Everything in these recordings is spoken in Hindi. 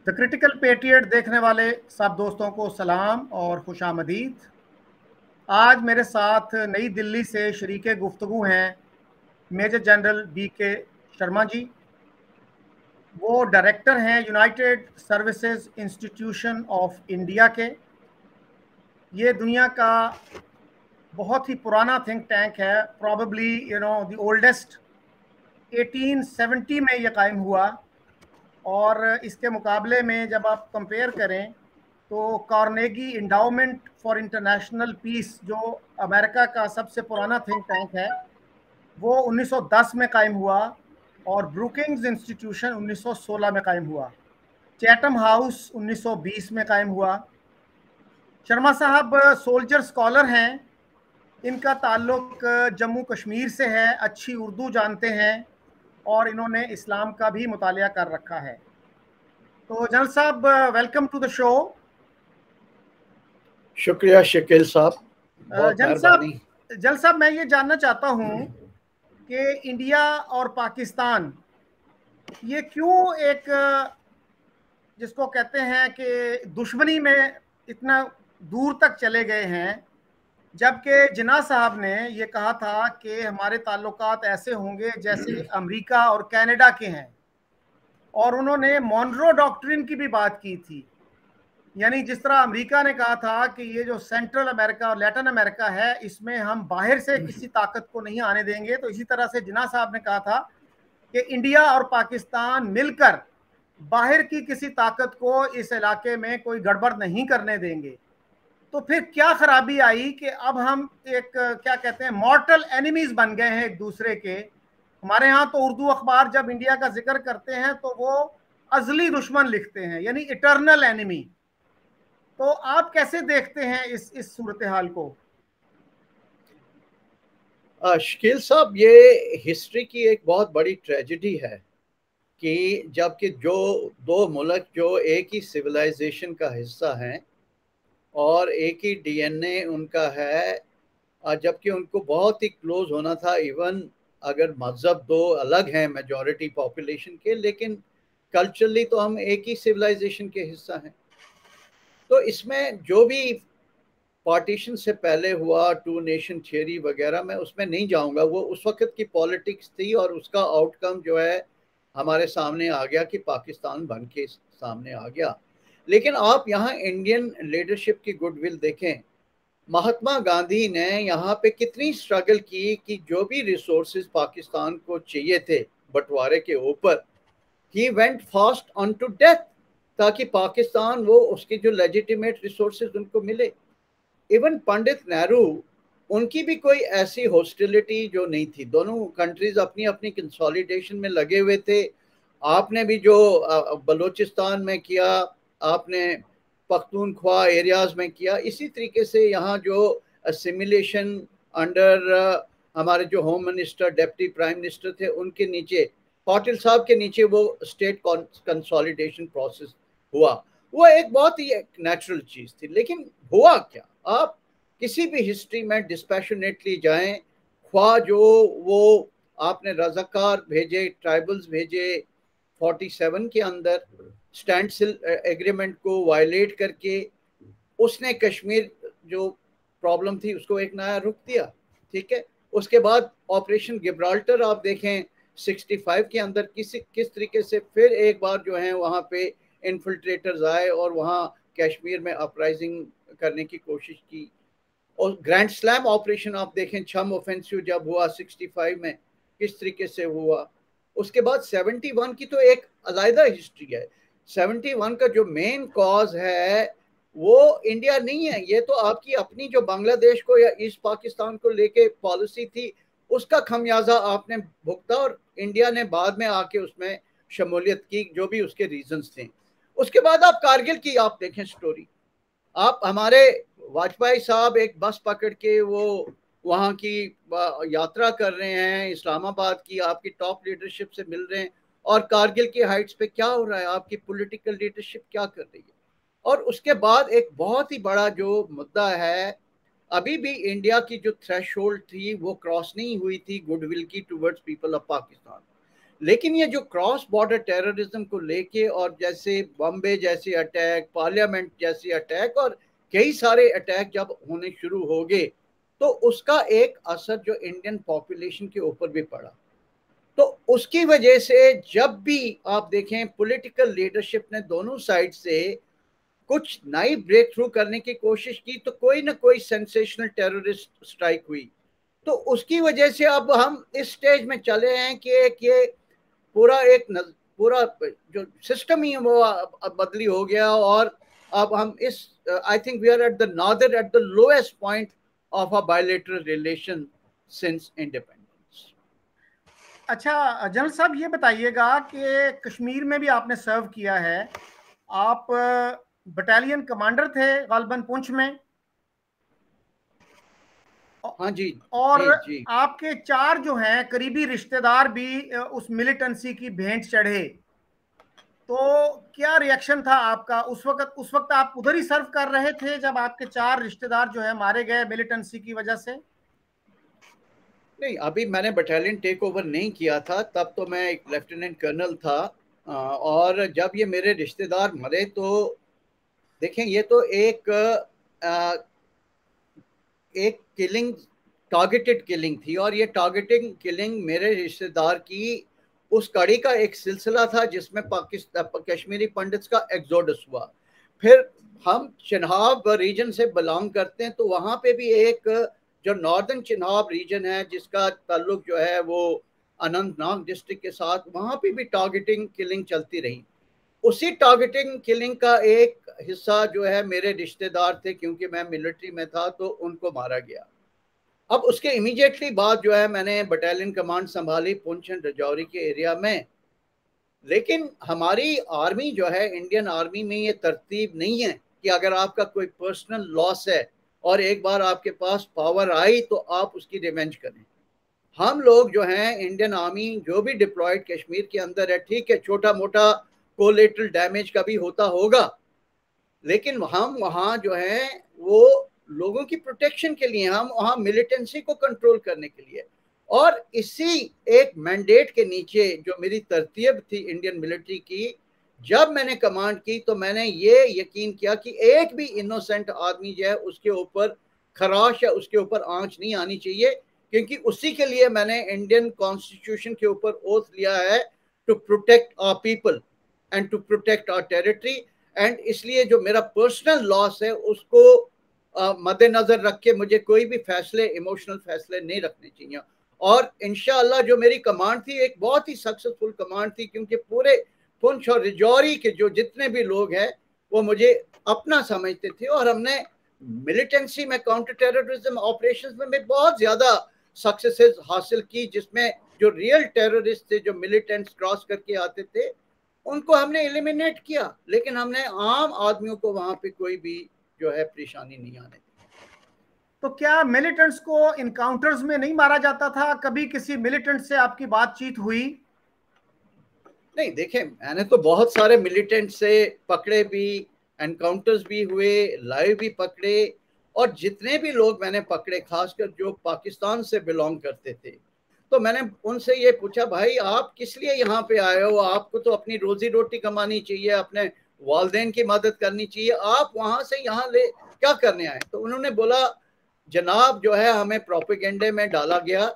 द क्रिटिकल पेट्रियट देखने वाले सब दोस्तों को सलाम और खुशामदीद। आज मेरे साथ नई दिल्ली से शरीके गुफ्तगू हैं major general BK Sharma ji. वो डायरेक्टर हैं United services institution of India के। ये दुनिया का बहुत ही पुराना थिंक टैंक है, प्रॉबेबली द ओल्डेस्ट। 1870 में ये कायम हुआ और इसके मुकाबले में जब आप कंपेयर करें तो Carnegie endowment for international peace, जो अमेरिका का सबसे पुराना थिंक टैंक है, वो 1910 में कायम हुआ और ब्रुकिंग्स इंस्टीट्यूशन 1916 में कायम हुआ। चैटम हाउस 1920 में कायम हुआ। शर्मा साहब सोल्जर स्कॉलर हैं। इनका ताल्लुक जम्मू कश्मीर से है, अच्छी उर्दू जानते हैं और इन्होंने इस्लाम का भी मुतालिया कर रखा है। तो जनरल साहब, वेलकम टू द शो। शुक्रिया शकील साहब, बहुत मेहरबानी। जनरल साहब, मैं ये जानना चाहता हूँ कि इंडिया और पाकिस्तान ये क्यों एक, जिसको कहते हैं कि दुश्मनी में इतना दूर तक चले गए हैं, जबकि जिन्ना साहब ने ये कहा था कि हमारे ताल्लुकात ऐसे होंगे जैसे अमेरिका और कनाडा के हैं, और उन्होंने मॉनरो डॉक्ट्रिन की भी बात की थी। यानी जिस तरह अमेरिका ने कहा था कि ये जो सेंट्रल अमेरिका और लैटिन अमेरिका है, इसमें हम बाहर से किसी ताकत को नहीं आने देंगे, तो इसी तरह से जिन्ना साहब ने कहा था कि इंडिया और पाकिस्तान मिलकर बाहर की किसी ताकत को इस इलाके में कोई गड़बड़ नहीं करने देंगे। तो फिर क्या खराबी आई कि अब हम एक, क्या कहते हैं, मॉर्टल एनिमीज बन गए हैं एक दूसरे के। हमारे यहाँ तो उर्दू अखबार जब इंडिया का जिक्र करते हैं तो वो अजली दुश्मन लिखते हैं, यानी इटर्नल एनिमी। तो आप कैसे देखते हैं इस सूरत हाल को? शकील साहब, ये हिस्ट्री की एक बहुत बड़ी ट्रेजेडी है कि जबकि जो दो मुल्क जो एक ही सिविलाइजेशन का हिस्सा हैं और एक ही DNA उनका है, जबकि उनको बहुत ही क्लोज होना था। इवन अगर मज़हब दो अलग हैं मेजॉरिटी पॉपुलेशन के, लेकिन कल्चरली तो हम एक ही सिविलाइजेशन के हिस्सा हैं। तो इसमें जो भी पार्टीशन से पहले हुआ, टू नेशन थियरी वगैरह, मैं उसमें नहीं जाऊंगा। वो उस वक्त की पॉलिटिक्स थी और उसका आउटकम जो है हमारे सामने आ गया कि पाकिस्तान बन के सामने आ गया। लेकिन आप यहाँ इंडियन लीडरशिप की गुडविल देखें। महात्मा गांधी ने यहाँ पे कितनी स्ट्रगल की कि जो भी रिसोर्सेज पाकिस्तान को चाहिए थे बंटवारे के ऊपर, he went fast on to death, ताकि पाकिस्तान वो उसके जो लेजिटिमेट रिसोर्सेज उनको मिले। इवन पंडित नेहरू, उनकी भी कोई ऐसी हॉस्टिलिटी जो नहीं थी। दोनों कंट्रीज अपनी अपनी कंसोलिडेशन में लगे हुए थे। आपने भी जो बलूचिस्तान में किया, आपने पख्तूनख्वा एरियाज में किया, इसी तरीके से यहाँ जो असिमिलेशन अंडर हमारे जो home minister, deputy prime minister थे, उनके नीचे, पाटिल साहब के नीचे वो स्टेट कंसोलिडेशन प्रोसेस हुआ। वो एक बहुत ही नेचुरल चीज थी। लेकिन हुआ क्या, आप किसी भी हिस्ट्री में डिस्पैशनेटली जाएं, ख्वाह जो वो आपने रजाकार भेजे, ट्राइबल्स भेजे 47 के अंदर स्टैंड स्टिल एग्रीमेंट को वायलेट करके, उसने कश्मीर जो प्रॉब्लम थी उसको एक नया रुख दिया। ठीक है, उसके बाद ऑपरेशन गिब्राल्टर आप देखें 65 के अंदर किस तरीके से फिर एक बार जो है वहाँ पे इन्फिल्ट्रेटर्स आए और वहाँ कश्मीर में अपराइजिंग करने की कोशिश की। और ग्रैंड स्लैम ऑपरेशन आप देखें, छम ऑफेंसिव जब हुआ 65 में, किस तरीके से हुआ। उसके बाद 71 की तो एक अलग हिस्ट्री है। 71 का जो मेन कॉज है वो इंडिया नहीं है, ये तो आपकी अपनी जो बांग्लादेश को या ईस्ट पाकिस्तान को लेके पॉलिसी थी, उसका खमियाजा आपने भुगता और इंडिया ने बाद में आके उसमें शमूलियत की, जो भी उसके रीजंस थे। उसके बाद आप कारगिल की आप देखें स्टोरी। आप हमारे वाजपेयी साहब एक बस पकड़ के वो वहाँ की यात्रा कर रहे हैं, इस्लामाबाद की आपकी टॉप लीडरशिप से मिल रहे हैं, और कारगिल की हाइट्स पे क्या हो रहा है, आपकी पॉलिटिकल लीडरशिप क्या कर रही है। और उसके बाद एक बहुत ही बड़ा जो मुद्दा है, अभी भी इंडिया की जो थ्रेशोल्ड थी वो क्रॉस नहीं हुई थी गुडविल की टुवर्ड्स पीपल ऑफ पाकिस्तान। लेकिन ये जो क्रॉस बॉर्डर टेररिज्म को लेके और जैसे बॉम्बे जैसे अटैक, पार्लियामेंट जैसे अटैक और कई सारे अटैक जब होने शुरू हो गए, तो उसका एक असर जो इंडियन पॉपुलेशन के ऊपर भी पड़ा। तो उसकी वजह से जब भी आप देखें पॉलिटिकल लीडरशिप ने दोनों साइड से कुछ नई ब्रेक थ्रू करने की कोशिश की, तो कोई ना कोई सेंसेशनल टेररिस्ट स्ट्राइक हुई। तो उसकी वजह से अब हम इस स्टेज में चले हैं कि ये पूरा पूरा जो सिस्टम ही है वो अब बदली हो गया, और अब हम इस I think we are at the lowest point of a bilateral relation since independence. अच्छा जनरल साहब, ये बताइएगा कि कश्मीर में भी आपने सर्व किया है, आप बटालियन कमांडर थे गालबन पुंछ में। हाँ जी और जी जी। आपके 4 जो हैं करीबी रिश्तेदार भी उस मिलिटेंसी की भेंट चढ़े, तो क्या रिएक्शन था आपका उस वक्त? उस वक्त आप उधर ही सर्व कर रहे थे जब आपके 4 रिश्तेदार जो है मारे गए मिलिटेंसी की वजह से? नहीं, अभी मैंने बटालियन टेक ओवर नहीं किया था, तब तो मैं एक लेफ्टिनेंट कर्नल था। और जब ये मेरे रिश्तेदार मरे तो देखें, ये तो एक किलिंग, टारगेटेड किलिंग थी, और ये टारगेटिंग किलिंग मेरे रिश्तेदार की उस कड़ी का एक सिलसिला था जिसमें पाकिस्तान कश्मीरी पंडित्स का एग्जोडस हुआ। फिर हम चिनाब रीजन से बिलोंग करते हैं, तो वहाँ पे भी एक जो नॉर्दर्न चिनाब रीजन है जिसका ताल्लुक जो है वो अनंतनाग डिस्ट्रिक्ट के साथ, वहाँ पे भी टारगेटिंग किलिंग चलती रही। उसी टारगेटिंग किलिंग का एक हिस्सा जो है मेरे रिश्तेदार थे, क्योंकि मैं मिलिट्री में था तो उनको मारा गया। अब उसके इमीडिएटली बाद जो है मैंने बटालियन कमांड संभाली पुंछ एंड राजौरी के एरिया में। लेकिन हमारी आर्मी जो है, इंडियन आर्मी में ये तरतीब नहीं है कि अगर आपका कोई पर्सनल लॉस है और एक बार आपके पास पावर आई तो आप उसकी रिवेंज करें। हम लोग जो हैं इंडियन आर्मी जो भी डिप्लॉयड कश्मीर के अंदर है, ठीक है छोटा मोटा कोलेटरल डैमेज का भी होता होगा, लेकिन हम वहाँ जो है वो लोगों की प्रोटेक्शन के लिए, हम वहाँ मिलिटेंसी को कंट्रोल करने के लिए। और इसी एक मैंडेट के नीचे जो मेरी तरतीब थी इंडियन मिलिट्री की, जब मैंने कमांड की तो मैंने ये यकीन किया कि एक भी इनोसेंट आदमी जो है उसके ऊपर खराश या उसके ऊपर आंच नहीं आनी चाहिए, क्योंकि उसी के लिए मैंने इंडियन कॉन्स्टिट्यूशन के ऊपर ओथ लिया है to protect our people and to protect our territory. And इसलिए जो मेरा पर्सनल लॉस है उसको मद्देनजर रख के मुझे कोई भी फैसले, इमोशनल फैसले नहीं रखने चाहिए। और इंशाअल्लाह जो मेरी कमांड थी एक बहुत ही सक्सेसफुल कमांड थी, क्योंकि पूरे पुंछ और राजौरी के जो जितने भी लोग हैं वो मुझे अपना समझते थे, और हमने मिलिटेंसी में, काउंटर टेररिज्म ऑपरेशंस में बहुत ज्यादा सक्सेसेस हासिल की, जिसमें जो रियल टेररिस्ट थे, जो मिलिटेंट्स क्रॉस करके आते थे, उनको हमने एलिमिनेट किया। लेकिन हमने आम आदमियों को वहां पे कोई भी जो है परेशानी नहीं आने दी। तो क्या मिलिटेंट्स को इनकाउंटर्स में नहीं मारा जाता था? कभी किसी मिलिटेंट से आपकी बातचीत हुई? नहीं, देखें मैंने तो बहुत सारे मिलिटेंट से पकड़े भी, एनकाउंटर्स भी हुए, लाइव भी पकड़े, और जितने भी लोग मैंने पकड़े खासकर जो पाकिस्तान से बिलोंग करते थे, तो मैंने उनसे ये पूछा, भाई आप किस लिए यहाँ पे आए हो? आपको तो अपनी रोजी रोटी कमानी चाहिए, अपने वालदेन की मदद करनी चाहिए, आप वहां से यहाँ ले क्या करने आए? तो उन्होंने बोला, जनाब जो है हमें प्रोपेगेंडे में डाला गया,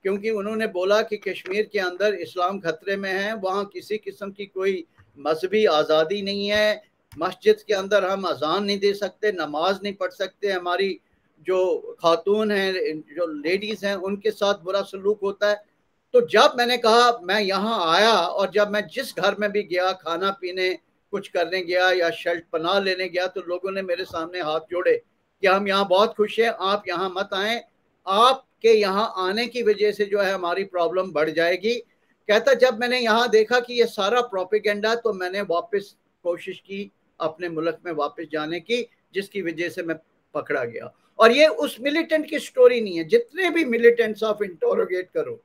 क्योंकि उन्होंने बोला कि कश्मीर के अंदर इस्लाम खतरे में है, वहाँ किसी किस्म की कोई मजहबी आज़ादी नहीं है, मस्जिद के अंदर हम अजान नहीं दे सकते, नमाज नहीं पढ़ सकते, हमारी जो खातून हैं, जो लेडीज हैं, उनके साथ बुरा सलूक होता है। तो जब मैंने कहा मैं यहाँ आया, और जब मैं जिस घर में भी गया, खाना पीने कुछ करने गया या शर्ट पनाह लेने गया, तो लोगों ने मेरे सामने हाथ जोड़े कि हम यहाँ बहुत खुश हैं, आप यहाँ मत आएं, आपके यहाँ आने की वजह से जो है हमारी प्रॉब्लम बढ़ जाएगी। कहता जब मैंने यहाँ देखा कि ये सारा प्रोपेगेंडा, तो मैंने वापस कोशिश की अपने मुल्क में वापस जाने की, जिसकी वजह से मैं पकड़ा गया। और ये उस मिलिटेंट की स्टोरी नहीं है, जितने भी मिलिटेंट्स आप इंटरोगेट करो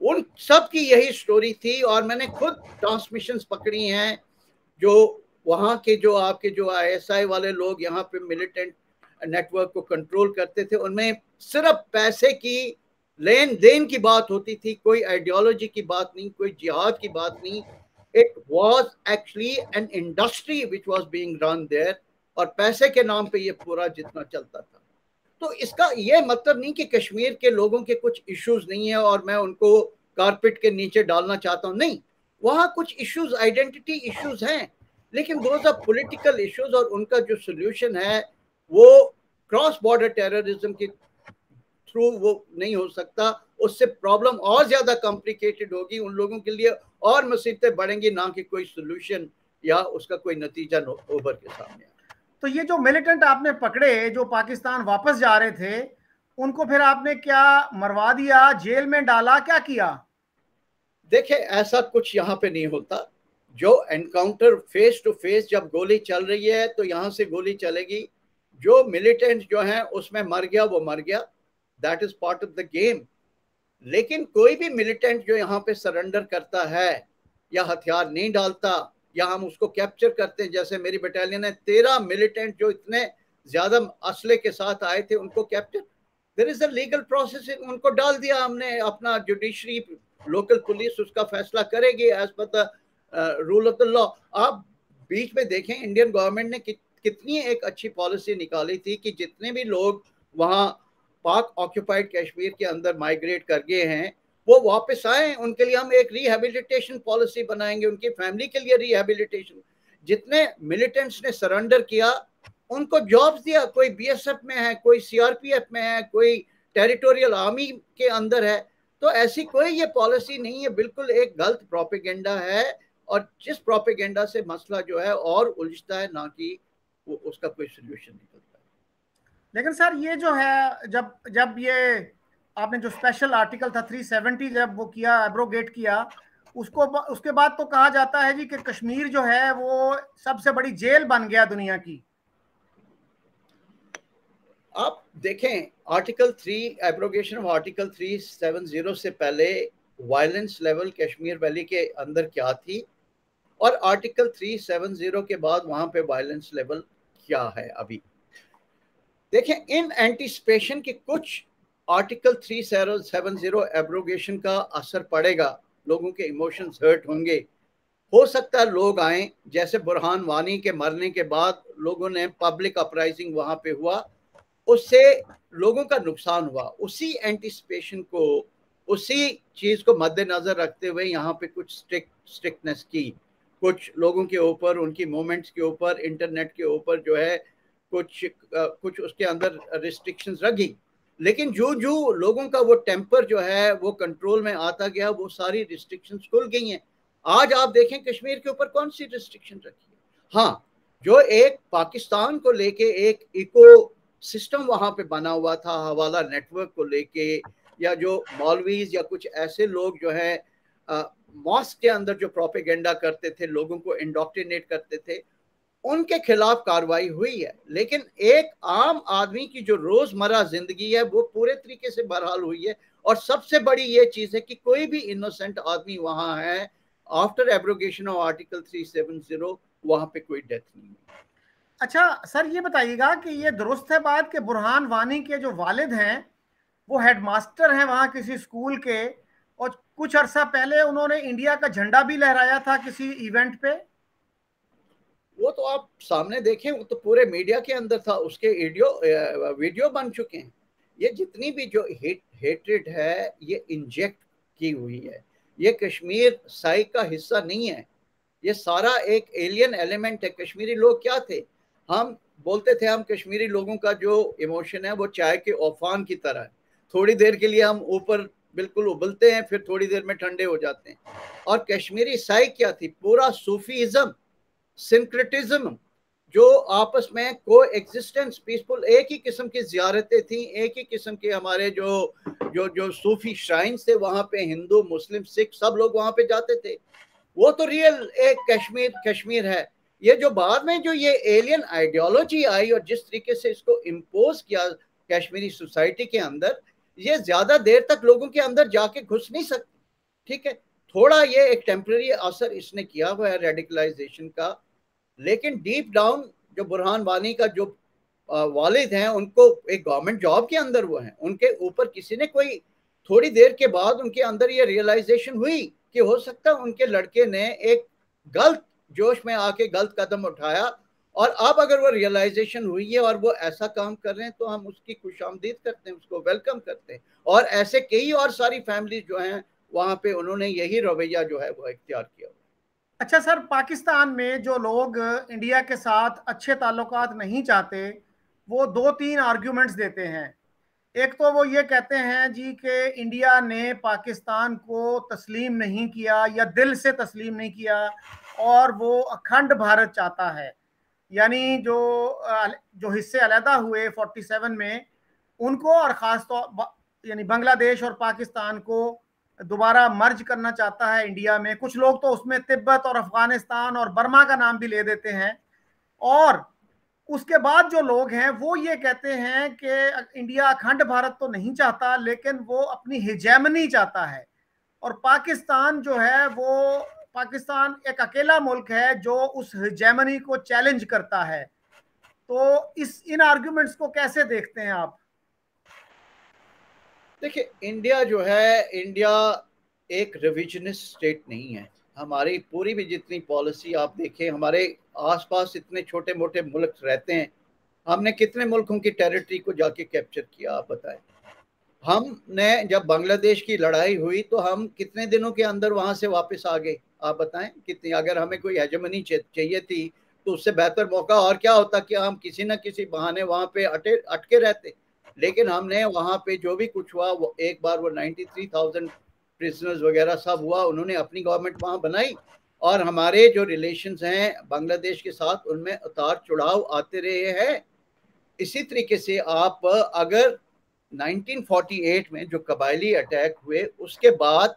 उन सब की यही स्टोरी थी। और मैंने खुद ट्रांसमिशंस पकड़ी हैं, जो वहाँ के जो आपके जो आईएसआई वाले लोग यहाँ पे मिलिटेंट नेटवर्क को कंट्रोल करते थे, उनमें सिर्फ पैसे की लेन देन की बात होती थी, कोई आइडियोलॉजी की बात नहीं, कोई जिहाद की बात नहीं। It was actually an industry which was being run there, और पैसे के नाम पे ये पूरा जितना चलता था। तो इसका ये मतलब नहीं कि कश्मीर के लोगों के कुछ इश्यूज नहीं है और मैं उनको कारपेट के नीचे डालना चाहता हूं, नहीं। वहां कुछ इश्यूज, आइडेंटिटी इश्यूज हैं, लेकिन दोज आर पॉलिटिकल इश्यूज, और उनका जो सोल्यूशन है वो क्रॉस बॉर्डर टेररिज्म के थ्रू वो नहीं हो सकता। उससे प्रॉब्लम और ज्यादा कॉम्प्लिकेटेड होगी, उन लोगों के लिए और मुसीबतें बढ़ेंगी, ना कि कोई सोल्यूशन या उसका कोई नतीजा उभर के सामने। तो ये जो मिलिटेंट आपने पकड़े जो पाकिस्तान वापस जा रहे थे, उनको फिर आपने क्या मरवा दिया, जेल में डाला, क्या किया? देखे, ऐसा कुछ यहाँ पे नहीं होता। जो एनकाउंटर फेस टू फेस जब गोली चल रही है तो यहाँ से गोली चलेगी। जो मिलिटेंट जो है उसमें मर गया वो मर गया, that is part of the game. लेकिन कोई भी मिलिटेंट जो यहाँ पे सरेंडर करता है या हथियार नहीं डालता या हम उसको कैप्चर करते हैं, जैसे मेरी बटालियन है 13 मिलिटेंट जो इतने ज्यादा असले के साथ आए थे उनको capture, there is a legal process, उनको डाल दिया हमने। अपना जुडिशरी, लोकल पुलिस उसका फैसला करेगी as per the rule of the law. आप बीच में देखें इंडियन गवर्नमेंट ने कितनी एक अच्छी पॉलिसी निकाली थी कि जितने भी लोग वहां पाक ऑक्यूपाइड कश्मीर के अंदर माइग्रेट कर गए हैं वो वापस आए, उनके लिए हम एक रिहेबिलिटेशन पॉलिसी बनाएंगे, उनकी फैमिली के लिए रिहेबिलिटेशन। जितने मिलिटेंट्स ने सरेंडर किया उनको जॉब्स दिया, कोई बीएसएफ में है, कोई सीआरपीएफ में है, कोई टेरिटोरियल आर्मी के अंदर है। तो ऐसी कोई ये पॉलिसी नहीं है, बिल्कुल एक गलत प्रोपेगेंडा है, और जिस प्रोपेगेंडा से मसला जो है और उलझता है, ना कि उसका कोई सोल्यूशन निकलता है। लेकिन सर ये जो है, जब जब ये आपने जो स्पेशल आर्टिकल था 370 जब वो किया, एब्रोगेट किया, उसको उसके बाद तो कहा जाता है जी कि कश्मीर जो है वो सबसे बड़ी जेल बन गया दुनिया की। आप देखें आर्टिकल 3, एब्रोगेशन ऑफ आर्टिकल 370 से पहले वायलेंस लेवल कश्मीर वैली के अंदर क्या थी, और आर्टिकल 370 के बाद वहां पे वायलेंस लेवल क्या है अभी। देखें, इन एंटीसिपेशन के कुछ आर्टिकल 370 एब्रोगेशन का असर पड़ेगा, लोगों के इमोशंस हर्ट होंगे। हो सकता है लोग आए, जैसे बुरहान वानी के मरने के बाद लोगों ने पब्लिक अपराइजिंग वहां पे हुआ, उससे लोगों का नुकसान हुआ। उसी एंटीसिपेशन को, उसी चीज को मद्देनजर रखते हुए यहाँ पे कुछ स्ट्रिक्टनेस की, कुछ लोगों के ऊपर, उनकी मूवमेंट्स के ऊपर, इंटरनेट के ऊपर जो है कुछ उसके अंदर रिस्ट्रिक्शंस रखी। लेकिन जो जो लोगों का वो टेम्पर जो है वो कंट्रोल में आता गया, वो सारी रिस्ट्रिक्शंस खुल गई हैं। आज आप देखें कश्मीर के ऊपर कौन सी रिस्ट्रिक्शन रखी है। हाँ, जो एक पाकिस्तान को लेके एक इको सिस्टम वहां पे बना हुआ था हवाला नेटवर्क को लेके, या जो मौलवीज या कुछ ऐसे लोग जो है मॉस्क के अंदर जो प्रोपेगेंडा करते थे, लोगों को इंडोक्ट्रिनेट करते थे, उनके खिलाफ कार्रवाई हुई है। लेकिन एक आम आदमी की जो रोजमर्रा जिंदगी है वो पूरे तरीके से बहाल हुई है। और सबसे बड़ी ये चीज है कि कोई भी इनोसेंट आदमी वहां है, आफ्टर एब्रोगेशन ऑफ आर्टिकल 370 वहां पे कोई डेथ नहीं हुई। अच्छा सर, ये बताइएगा कि ये दुरुस्त है बात कि बुरहान वानी के जो वालिद हैं वो हेडमास्टर हैं वहाँ किसी स्कूल के, और कुछ अरसा पहले उन्होंने इंडिया का झंडा भी लहराया था किसी इवेंट पे? वो तो आप सामने देखें, वो तो पूरे मीडिया के अंदर था, उसके वीडियो बन चुके हैं। ये जितनी भी जो हेट्रेड है ये इंजेक्ट की हुई है, ये कश्मीर साइक का हिस्सा नहीं है, ये सारा एक एलियन एलिमेंट है। कश्मीरी लोग क्या थे, हम बोलते थे हम कश्मीरी लोगों का जो इमोशन है वो चाय के औफान की तरह है, थोड़ी देर के लिए हम ऊपर बिल्कुल उबलते हैं, फिर थोड़ी देर में ठंडे हो जाते हैं। और कश्मीरी साइक क्या थी, पूरा सूफीज़म, सिंक्रेटिज्म, जो आपस में को एग्जिस्टेंस, पीसफुल, एक ही किस्म की जियारतें थी, एक ही किस्म के हमारे जो जो जो सूफी श्राइन्स थे वहां पे, हिंदू मुस्लिम सिख सब लोग वहां पे जाते थे। वो तो रियल एक कश्मीर है। ये जो बाद में जो ये एलियन आइडियोलॉजी आई और जिस तरीके से इसको इम्पोज किया कश्मीरी सोसाइटी के अंदर, ये ज्यादा देर तक लोगों के अंदर जाके घुस नहीं सकती। ठीक है, थोड़ा ये एक टेम्पररी असर इसने किया हुआ है रेडिकलाइजेशन का, लेकिन डीप डाउन जो बुरहान वानी का जो वालिद हैं उनको एक गवर्नमेंट जॉब के अंदर वो हैं, उनके ऊपर किसी ने कोई थोड़ी देर के बाद उनके अंदर ये रियलाइजेशन हुई कि हो सकता है उनके लड़के ने एक गलत जोश में आके गलत कदम उठाया, और अब अगर वो रियलाइजेशन हुई है और वो ऐसा काम कर रहे हैं तो हम उसकी खुशामदीद करते हैं, उसको वेलकम करते हैं। और ऐसे कई और सारी फैमिली जो हैं वहां पे उन्होंने यही रवैया जो है वो इख्तियार किया। अच्छा सर, पाकिस्तान में जो लोग इंडिया के साथ अच्छे ताल्लुकात नहीं चाहते, वो दो तीन आर्ग्यूमेंट्स देते हैं। एक तो वो ये कहते हैं जी कि इंडिया ने पाकिस्तान को तस्लीम नहीं किया या दिल से तस्लीम नहीं किया, और वो अखंड भारत चाहता है। यानी जो हिस्से अलहदा हुए 47 में, उनको और ख़ास तौर यानी बांग्लादेश और पाकिस्तान को दोबारा मर्ज करना चाहता है इंडिया में। कुछ लोग तो उसमें तिब्बत और अफगानिस्तान और बर्मा का नाम भी ले देते हैं। और उसके बाद जो लोग हैं वो ये कहते हैं कि इंडिया अखंड भारत तो नहीं चाहता, लेकिन वो अपनी हिजेमनी चाहता है। और पाकिस्तान जो है वो पाकिस्तान एक अकेला मुल्क है जो उस हिजेमनी को चैलेंज करता है। तो इन आर्ग्यूमेंट्स को कैसे देखते हैं आप? देखिए, इंडिया जो है, इंडिया एक रिविजनिस्ट स्टेट नहीं है। हमारी पूरी भी जितनी पॉलिसी आप देखें, हमारे आसपास इतने छोटे मोटे मुल्क रहते हैं, हमने कितने मुल्कों की टेरिटरी को जाके कैप्चर किया, आप बताएं। हमने जब बांग्लादेश की लड़ाई हुई तो हम कितने दिनों के अंदर वहां से वापस आ गए, आप बताएं कितनी। अगर हमें कोई हेजेमनी चाहिए थी तो उससे बेहतर मौका और क्या होता कि हम किसी न किसी बहाने वहां पे अटके रहते। लेकिन हमने वहां पे जो भी कुछ हुआ, वो एक बार वो 93,000 प्रिजनर्स वगैरह सब हुआ, उन्होंने अपनी गवर्नमेंट वहां बनाई, और हमारे जो रिलेशंस हैं बांग्लादेश के साथ उनमें उतार चढ़ाव आते रहे हैं। इसी तरीके से आप अगर 1948 में जो कबायली अटैक हुए, उसके बाद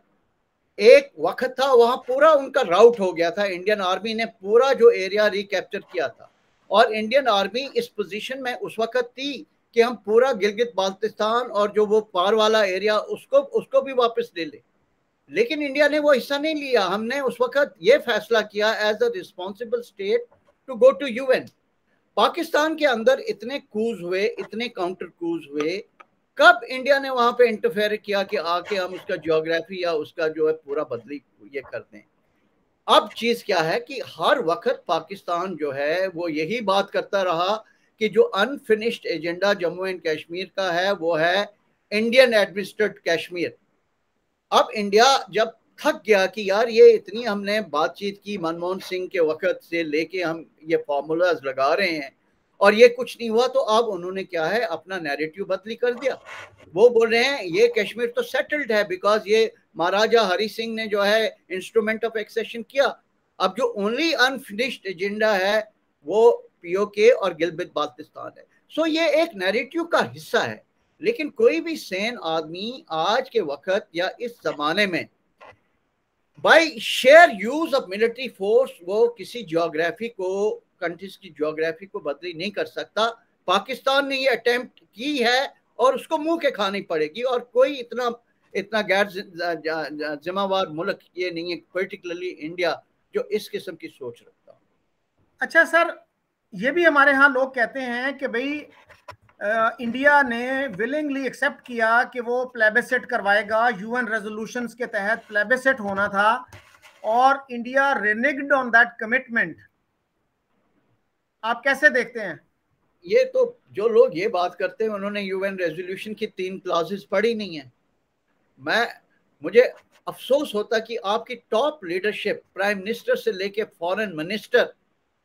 एक वक्त था वहां पूरा उनका राउट हो गया था, इंडियन आर्मी ने पूरा जो एरिया रिकैप्चर किया था, और इंडियन आर्मी इस पोजीशन में उस वक्त थी कि हम पूरा गिलगित बाल्टिस्तान और जो वो पार वाला एरिया उसको भी वापस ले ले। लेकिन इंडिया ने वो हिस्सा नहीं लिया। हमने उस वक्त ये फैसला किया as a responsible state to go to UN. Pakistan के अंदर इतने कूज हुए, इतने काउंटर कूज हुए, कब इंडिया ने वहां पे इंटरफेयर किया कि आके हम उसका जियोग्राफी या उसका जो है पूरा बदली ये कर दें। अब चीज क्या है कि हर वक्त पाकिस्तान जो है वो यही बात करता रहा कि जो unfinished agenda Jammu and Kashmir का है वो है इंडियन एडमिनिस्ट्रेटेड कश्मीर। अब इंडिया जब थक गया कि यार ये इतनी हमने बातचीत की मनमोहन सिंह के वक्त से लेके हम ये फॉर्मूलाज लगा रहे हैं और ये कुछ नहीं हुआ, तो अब उन्होंने क्या है अपना नैरेटिव बदली कर दिया। वो बोल रहे हैं ये कश्मीर तो सेटल्ड है बिकॉज ये महाराजा हरि सिंह ने जो है इंस्ट्रूमेंट ऑफ एक्सेशन किया। अब जो ओनली अनफिनिश्ड एजेंडा है वो पीओके और गिलगित बाल्टिस्तान है। सो ये एक नैरेटिव का हिस्सा है। लेकिन कोई भी सेन आदमी आज के वक्त या इस जमाने में by sheer use of military force वो किसी ज्योग्राफी को, कंट्रीज की ज्योग्राफी को बदली नहीं कर सकता। पाकिस्तान ने ये अटेम्प्ट की है और उसको मुंह के खानी पड़ेगी, और कोई इतना गैर जिम्मेवार मुल्क ये नहीं है, पर्टिकुलरली इंडिया, जो इस किस्म की सोच रखता। अच्छा सर, ये भी हमारे यहाँ लोग कहते हैं कि भाई इंडिया ने विलिंगली एक्सेप्ट किया कि वो प्लेबिसेट करवाएगा, यूएन रेजोल्यूशंस के तहत प्लेबिसेट होना था, और इंडिया रिनिग्ड ऑन दैट कमिटमेंट। आप कैसे देखते हैं? ये तो जो लोग ये बात करते हैं उन्होंने यूएन रेजोल्यूशन की 3 क्लॉजेस पढ़ी नहीं है। मुझे अफसोस होता कि आपकी टॉप लीडरशिप, प्राइम मिनिस्टर से लेके फॉरेन मिनिस्टर,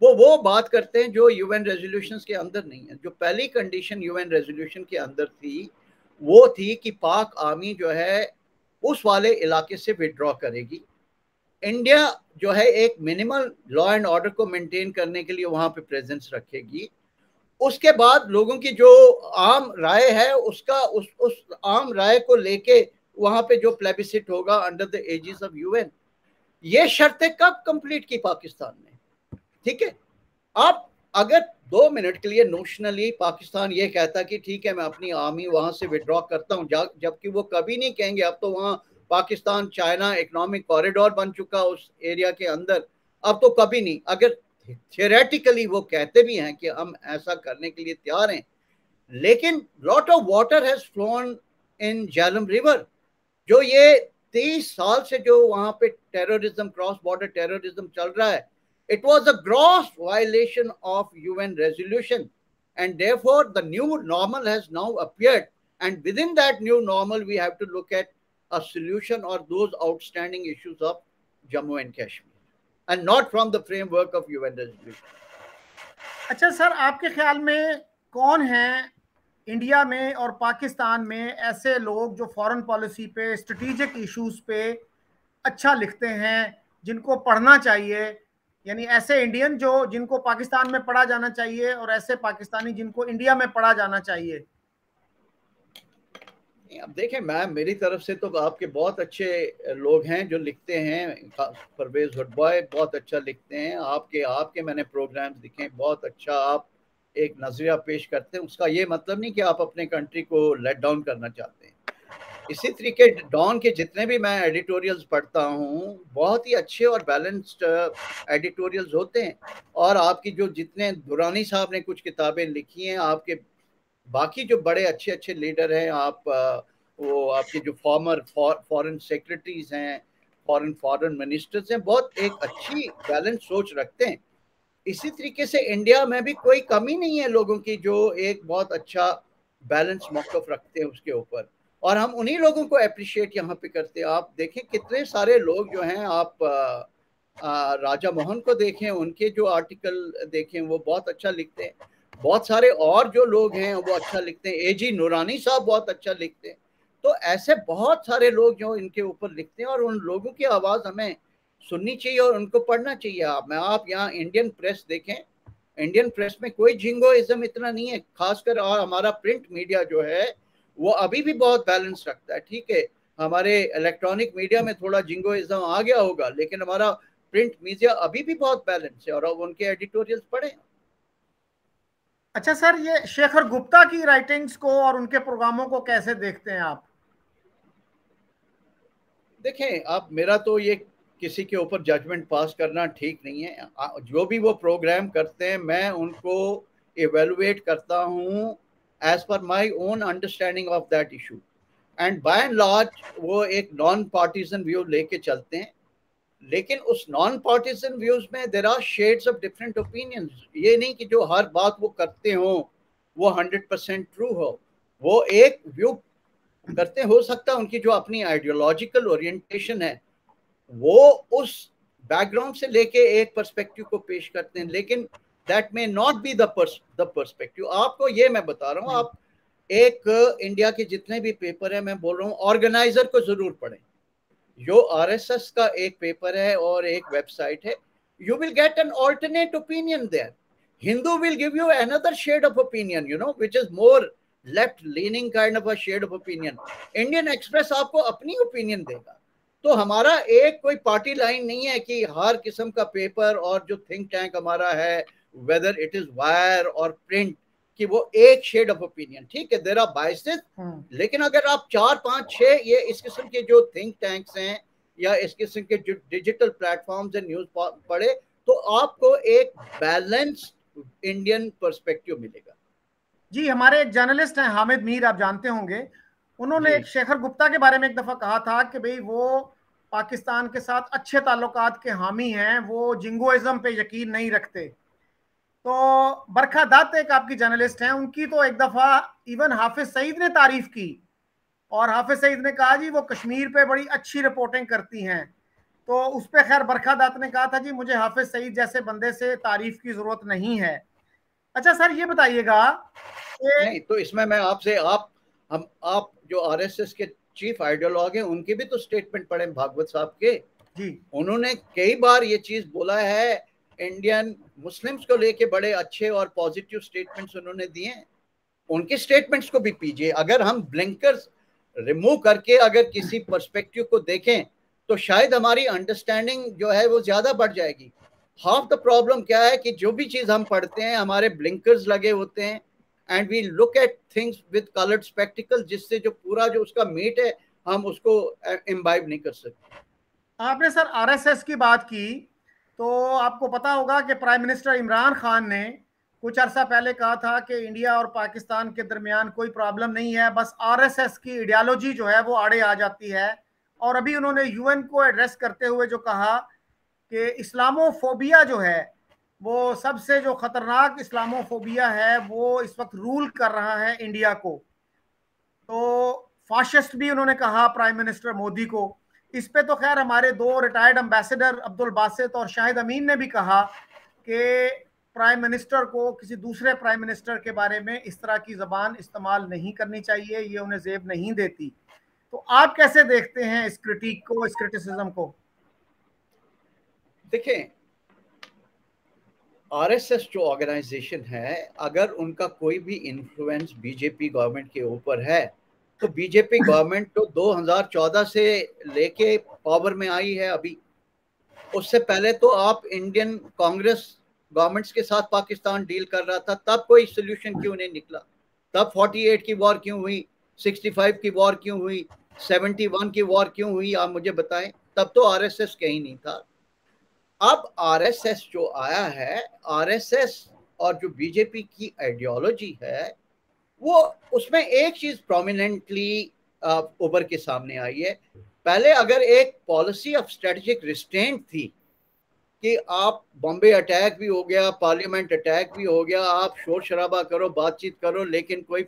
वो बात करते हैं जो यूएन रेजोल्यूशंस के अंदर नहीं है। जो पहली कंडीशन यूएन रेजोल्यूशन के अंदर थी वो थी कि पाक आर्मी जो है उस वाले इलाके से विड्रॉ करेगी। इंडिया जो है एक मिनिमल लॉ एंड ऑर्डर को मेंटेन करने के लिए वहां पे प्रेजेंस रखेगी। उसके बाद लोगों की जो आम राय है उस आम राय को लेके वहां पे जो प्लेबिसिट होगा under the aegis of UN. ये शर्तें कब कंप्लीट की पाकिस्तान ने? ठीक है, अब अगर 2 मिनट के लिए नोशनली पाकिस्तान ये कहता कि ठीक है मैं अपनी आर्मी वहां से विड्रॉ करता हूं, जबकि वो कभी नहीं कहेंगे। अब तो वहां पाकिस्तान चाइना इकोनॉमिक कॉरिडोर बन चुका उस एरिया के अंदर, अब तो कभी नहीं। अगर थियोरेटिकली वो कहते भी हैं कि हम ऐसा करने के लिए तैयार हैं, लेकिन lot of water has flown in Jhelum river. जो ये 23 साल से जो वहां पे टेररिज्म, क्रॉस बॉर्डर टेररिज्म चल रहा है, it was a gross violation of UN resolution, and therefore the new normal has now appeared, and within that new normal we have to look at a solution or those outstanding issues of Jammu and Kashmir and not from the framework of UN resolution. अच्छा सर, आपके ख्याल में कौन है इंडिया में और पाकिस्तान में ऐसे लोग जो फॉरेन पॉलिसी पे, स्ट्रेटेजिक इश्यूज पे अच्छा लिखते हैं, जिनको पढ़ना चाहिए? यानी ऐसे इंडियन जो जिनको पाकिस्तान में पढ़ा जाना चाहिए और ऐसे पाकिस्तानी जिनको इंडिया में पढ़ा जाना चाहिए। अब देखें, मैं मेरी तरफ से तो आपके बहुत अच्छे लोग हैं जो लिखते हैं। परवेज भट्टभाई बहुत अच्छा लिखते हैं। आपके मैंने प्रोग्राम्स देखे, बहुत अच्छा आप एक नजरिया पेश करते हैं। उसका ये मतलब नहीं कि आप अपने कंट्री को लेट डाउन करना चाहते हैं। इसी तरीके डॉन के जितने भी मैं एडिटोरियल्स पढ़ता हूँ, बहुत ही अच्छे और बैलेंस्ड एडिटोरियल्स होते हैं। और आपकी जो जितने दुरानी साहब ने कुछ किताबें लिखी हैं, आपके बाकी जो बड़े अच्छे अच्छे लीडर हैं, वो आपके जो फॉर्मर फॉरेन सेक्रेटरीज हैं, फॉरेन मिनिस्टर्स हैं, बहुत एक अच्छी बैलेंस सोच रखते हैं। इसी तरीके से इंडिया में भी कोई कमी नहीं है लोगों की जो एक बहुत अच्छा बैलेंस मौक़िफ़ रखते हैं उसके ऊपर, और हम उन्हीं लोगों को अप्रिशिएट यहाँ पे करते हैं। आप देखें कितने सारे लोग जो हैं, आप राजा मोहन को देखें, उनके जो आर्टिकल देखें वो बहुत अच्छा लिखते हैं। बहुत सारे और जो लोग हैं वो अच्छा लिखते हैं। एजी नूरानी साहब बहुत अच्छा लिखते हैं। तो ऐसे बहुत सारे लोग जो इनके ऊपर लिखते हैं, और उन लोगों की आवाज़ हमें सुननी चाहिए और उनको पढ़ना चाहिए। आप यहाँ इंडियन प्रेस देखें, इंडियन प्रेस में कोई जिंगोइज्म इतना नहीं है, खासकर। और हमारा प्रिंट मीडिया जो है वो अभी भी बहुत बैलेंस रखता है। ठीक है, हमारे इलेक्ट्रॉनिक मीडिया में थोड़ा जिंगोइज्म आ गया होगा, लेकिन हमारा प्रिंट मीडिया अभी भी बहुत बैलेंस है। और अब उनके एडिटोरियल्स पढ़ें। अच्छा सर, ये शेखर गुप्ता की राइटिंग्स को और उनके प्रोग्रामों को कैसे देखते हैं आप? देखें, आप मेरा तो ये किसी के ऊपर जजमेंट पास करना ठीक नहीं है। जो भी वो प्रोग्राम करते हैं मैं उनको इवेलुएट करता हूँ as per my own understanding of that issue, and by and large वो एक नॉन पार्टीजन व्यू लेके चलते हैं। लेकिन उस नॉन पार्टीजन व्यूज में there are shades of different opinions. ये नहीं कि जो हर बात वो करते हो वो 100% ट्रू हो। वो एक व्यू करते, हो सकता है उनकी जो अपनी आइडियोलॉजिकल ओरिएंटेशन है वो उस बैकग्राउंड से लेके एक पर्सपेक्टिव को पेश करते हैं, लेकिन that may not be the perspective. आपको ये मैं बता रहा हूँ, आप एक इंडिया के जितने भी पेपर है, मैं बोल रहा हूँ ऑर्गेनाइजर को जरूर पढ़ें। जो आरएसएस का एक पेपर है और एक वेबसाइट है, you will get an alternate opinion there. Hindu will give you another shade of opinion, you know, which is more left leaning kind of a shade of opinion. Indian Express आपको अपनी ओपिनियन देगा। तो हमारा एक कोई पार्टी लाइन नहीं है कि हर किस्म का पेपर और जो थिंक टैंक हमारा है, वेदर इट इज वायर और प्रिंट, कि वो एक शेड ऑफ ओपिनियन। ठीक है, देयर आर बायसेस, लेकिन अगर आप 4 5 6 ये इस किस्म के जो थिंक टैंक्स हैं या इस किस्म के जो डिजिटल प्लेटफॉर्म्स हैं न्यूज पढ़े, तो आपको एक बैलेंस्ड इंडियन पर्सपेक्टिव मिलेगा। जी, हमारे एक जर्नलिस्ट हैं हामिद मीर, आप जानते होंगे। उन्होंने एक शेखर गुप्ता के बारे में एक दफा कहा था कि भाई वो पाकिस्तान के साथ अच्छे ताल्लुकात के हामी हैं, वो जिंगोइज्म पे यकीन नहीं रखते। तो बरखा दत्त एक आपकी जर्नलिस्ट हैं, उनकी तो एक दफा इवन हाफिज सईद ने तारीफ की, और हाफिज सईद ने कहा जी वो कश्मीर पे बड़ी अच्छी रिपोर्टिंग करती हैं। तो उस पर खैर बरखा दत्त ने कहा था जी मुझे हाफिज सईद जैसे बंदे से तारीफ की जरूरत नहीं है। अच्छा सर, ये बताइएगा नहीं तो इसमें मैं आपसे आप जो आरएसएस के चीफ आइडियोलॉग हैं उनके भी तो स्टेटमेंट पढ़े, भागवत साहब के जी। उन्होंने कई बार ये चीज बोला है, इंडियन मुस्लिम्स को लेके बड़े अच्छे और पॉजिटिव स्टेटमेंट्स उन्होंने दिए हैं। उनके स्टेटमेंट्स को भी पीजिए। अगर हम ब्लिंकर्स रिमूव करके अगर किसी पर्सपेक्टिव को देखें तो शायद हमारी अंडरस्टैंडिंग जो है वो ज्यादा बढ़ जाएगी। हाफ द प्रॉब्लम क्या है कि जो भी चीज हम पढ़ते हैं हमारे ब्लिंकर्स लगे होते हैं, and we look at things with coloured spectacle, जिससे जो पूरा जो उसका मीट है हम उसको इम्बाइब नहीं कर सकते। आपने सर आरएसएस की बात की, तो आपको पता होगा कि प्राइम मिनिस्टर इमरान खान ने कुछ अरसा पहले कहा था कि इंडिया और पाकिस्तान के दरमियान कोई प्रॉब्लम नहीं है, बस आरएसएस की आइडियोलॉजी जो है वो आड़े आ जाती है। और अभी उन्होंने यूएन को एड्रेस करते हुए जो कहा कि इस्लामोफोबिया जो है वो सबसे जो खतरनाक इस्लामोफोबिया है वो इस वक्त रूल कर रहा है इंडिया को। तो फाशिस्ट भी उन्होंने कहा प्राइम मिनिस्टर मोदी को। इस पे तो खैर हमारे दो रिटायर्ड एम्बेसडर अब्दुल बासित और शाहिद अमीन ने भी कहा कि प्राइम मिनिस्टर को किसी दूसरे प्राइम मिनिस्टर के बारे में इस तरह की जबान इस्तेमाल नहीं करनी चाहिए, ये उन्हें जेब नहीं देती। तो आप कैसे देखते हैं इस क्रिटिक को, इस क्रिटिसिज्म को? देखें, आरएसएस जो ऑर्गेनाइजेशन है, अगर उनका कोई भी इन्फ्लुएंस बीजेपी गवर्नमेंट के ऊपर है तो बीजेपी गवर्नमेंट तो 2014 से लेके पावर में आई है अभी। उससे पहले तो आप इंडियन कांग्रेस गवर्नमेंट्स के साथ पाकिस्तान डील कर रहा था, तब कोई सोल्यूशन क्यों नहीं निकला? तब 48 की वॉर क्यों हुई, 65 की वॉर क्यों हुई, 71 की वॉर क्यों हुई, आप मुझे बताएं। तब तो आरएसएस कहीं नहीं था। अब आरएसएस जो आया है, आरएसएस और जो बीजेपी की आइडियोलॉजी है, वो उसमें एक चीज प्रोमिनेंटली उभर के सामने आई है। पहले अगर एक पॉलिसी ऑफ स्ट्रेटेजिक रिस्ट्रेंट थी कि आप बॉम्बे अटैक भी हो गया, पार्लियामेंट अटैक भी हो गया, आप शोर शराबा करो, बातचीत करो, लेकिन कोई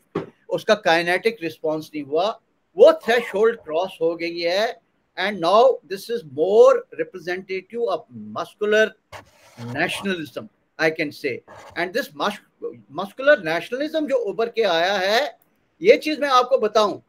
उसका काइनेटिक रिस्पॉन्स नहीं हुआ, वो थ्रेशोल्ड क्रॉस हो गई है। And now this is more representative of muscular nationalism, I can say. And this muscular nationalism जो उभर के आया है, ये चीज मैं आपको बताऊं,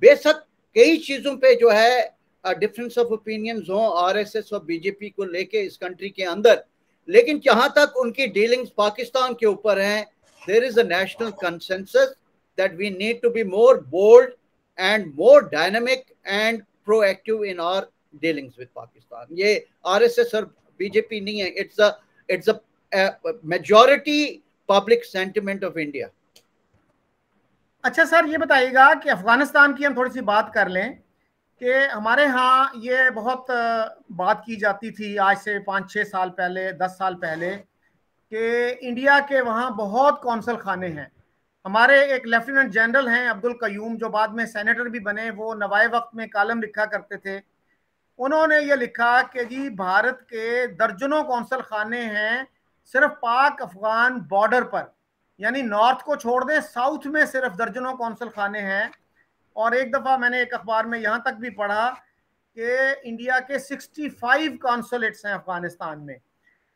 बेशक कई चीजों पे जो है डिफरेंस ऑफ ओपिनियंस हो आरएसएस और बीजेपी को लेके इस कंट्री के अंदर, लेकिन जहां तक उनकी डीलिंग्स पाकिस्तान के ऊपर हैं, there is a national consensus that we need to be more bold and more dynamic and proactive in our dealings with Pakistan. ये आरएसएस और बीजेपी नहीं है, it's a majority public sentiment of India. अच्छा सर, ये बताइएगा कि अफगानिस्तान की हम थोड़ी सी बात कर लें कि हमारे यहाँ ये बहुत बात की जाती थी आज से 5-6 साल पहले, 10 साल पहले, कि इंडिया के वहाँ बहुत कौंसल खाने हैं। हमारे एक लेफ्टिनेंट जनरल हैं अब्दुल कयूम, जो बाद में सेनेटर भी बने, वो नवाए वक्त में कालम लिखा करते थे। उन्होंने ये लिखा कि जी भारत के दर्जनों कौंसल खाने हैं सिर्फ पाक अफगान बॉर्डर पर, यानी नॉर्थ को छोड़ दें, साउथ में सिर्फ दर्जनों कौंसल खाने हैं। और एक दफ़ा मैंने एक अखबार में यहाँ तक भी पढ़ा कि इंडिया के 65 कॉन्सुलेट्स हैं अफगानिस्तान में।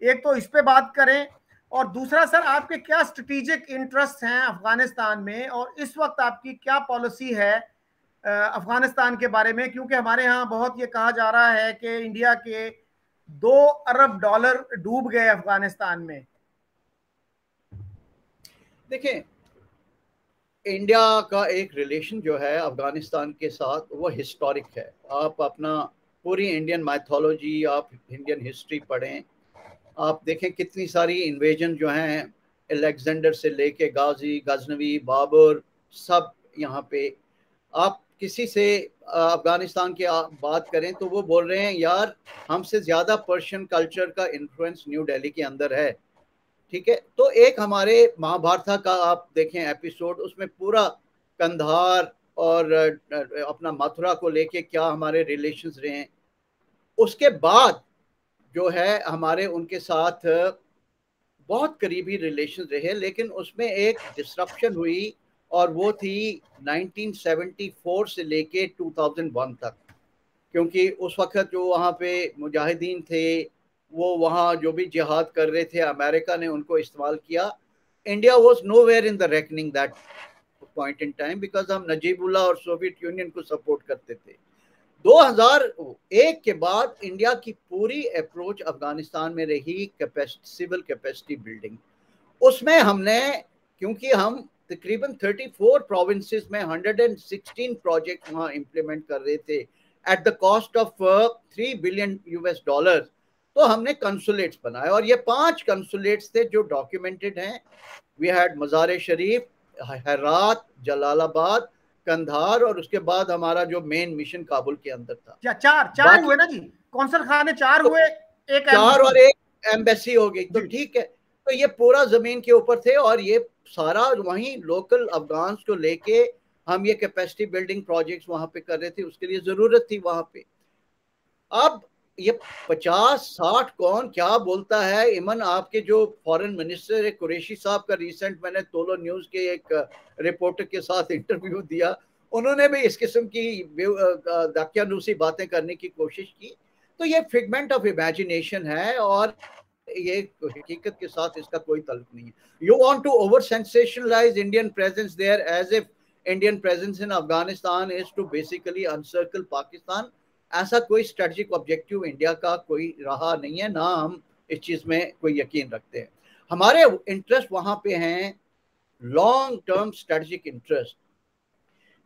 एक तो इस पे बात करें, और दूसरा सर आपके क्या स्ट्रेटेजिक इंटरेस्ट हैं अफगानिस्तान में, और इस वक्त आपकी क्या पॉलिसी है अफगानिस्तान के बारे में? क्योंकि हमारे यहाँ बहुत ये कहा जा रहा है कि इंडिया के $2 अरब डूब गए अफगानिस्तान में। देखिए, इंडिया का एक रिलेशन जो है अफगानिस्तान के साथ, वो हिस्टोरिक है। आप अपना पूरी इंडियन माइथोलॉजी, आप इंडियन हिस्ट्री पढ़ें, आप देखें कितनी सारी इन्वेजन जो हैं, अलेक्जेंडर से लेके गाजी, गजनवी, बाबर, सब यहाँ पे। आप किसी से अफगानिस्तान की बात करें तो वो बोल रहे हैं यार हमसे ज़्यादा पर्शियन कल्चर का इन्फ्लुएंस न्यू दिल्ली के अंदर है। ठीक है, तो एक हमारे महाभारत का आप देखें एपिसोड, उसमें पूरा कंधार और अपना मथुरा को लेके क्या हमारे रिलेशंस रहे हैं। उसके बाद जो है हमारे उनके साथ बहुत करीबी रिलेशन रहे, लेकिन उसमें एक डिसरप्शन हुई, और वो थी 1974 से लेके 2001 तक। क्योंकि उस वक्त जो वहाँ पे मुजाहिदीन थे, वो वहाँ जो भी जिहाद कर रहे थे, अमेरिका ने उनको इस्तेमाल किया। India was nowhere in the reckoning that point in time, because हम नजीबुल्लाह और सोवियत यूनियन को सपोर्ट करते थे। 2001 के बाद इंडिया की पूरी अप्रोच अफगानिस्तान में रही सिविल कैपेसिटी बिल्डिंग। उसमें हमने, क्योंकि हम तकरीबन 34 प्रोविंसेस में 116 प्रोजेक्ट वहाँ इम्प्लीमेंट कर रहे थे at the cost of $3 billion, तो हमने कंसुलेट्स बनाए, और ये 5 कंसुलेट्स थे जो डॉक्यूमेंटेड हैं। वी हैड मज़ार शरीफ, हेरात, जलालाबाद, कंधार, और उसके बाद हमारा जो मेन मिशन काबुल के अंदर था। चार हुए ना जी, कौंसल खाने 4 हुए, एक 4 और एक एम्बेसी हो गई। तो ठीक है, तो तो ये पूरा जमीन के ऊपर थे और ये सारा वहीं लोकल अफगान को लेके हम ये कैपेसिटी बिल्डिंग प्रोजेक्ट्स वहां पे कर रहे थे, उसके लिए जरूरत थी वहां पे। अब ये 50-60 कौन क्या बोलता है। इमन आपके जो फॉरेन मिनिस्टर है कुरैशी साहब का रिसेंट मैंने तोलो न्यूज के एक रिपोर्टर के साथ इंटरव्यू दिया, उन्होंने भी इस किस्म की दाकियानूसी बातें करने की कोशिश की। तो ये फिगमेंट ऑफ इमेजिनेशन है और ये हकीकत के साथ इसका कोई तल्लुक नहीं है। You want to over sensationalize Indian presence there as if Indian presence in Afghanistan is to basically uncircle Pakistan. ऐसा कोई स्ट्रेटेजिक ऑब्जेक्टिव इंडिया का कोई रहा नहीं है, ना हम इस चीज में कोई यकीन रखते हैं। हमारे इंटरेस्ट वहां पे हैं लॉन्ग टर्म स्ट्रेटेजिक इंटरेस्ट,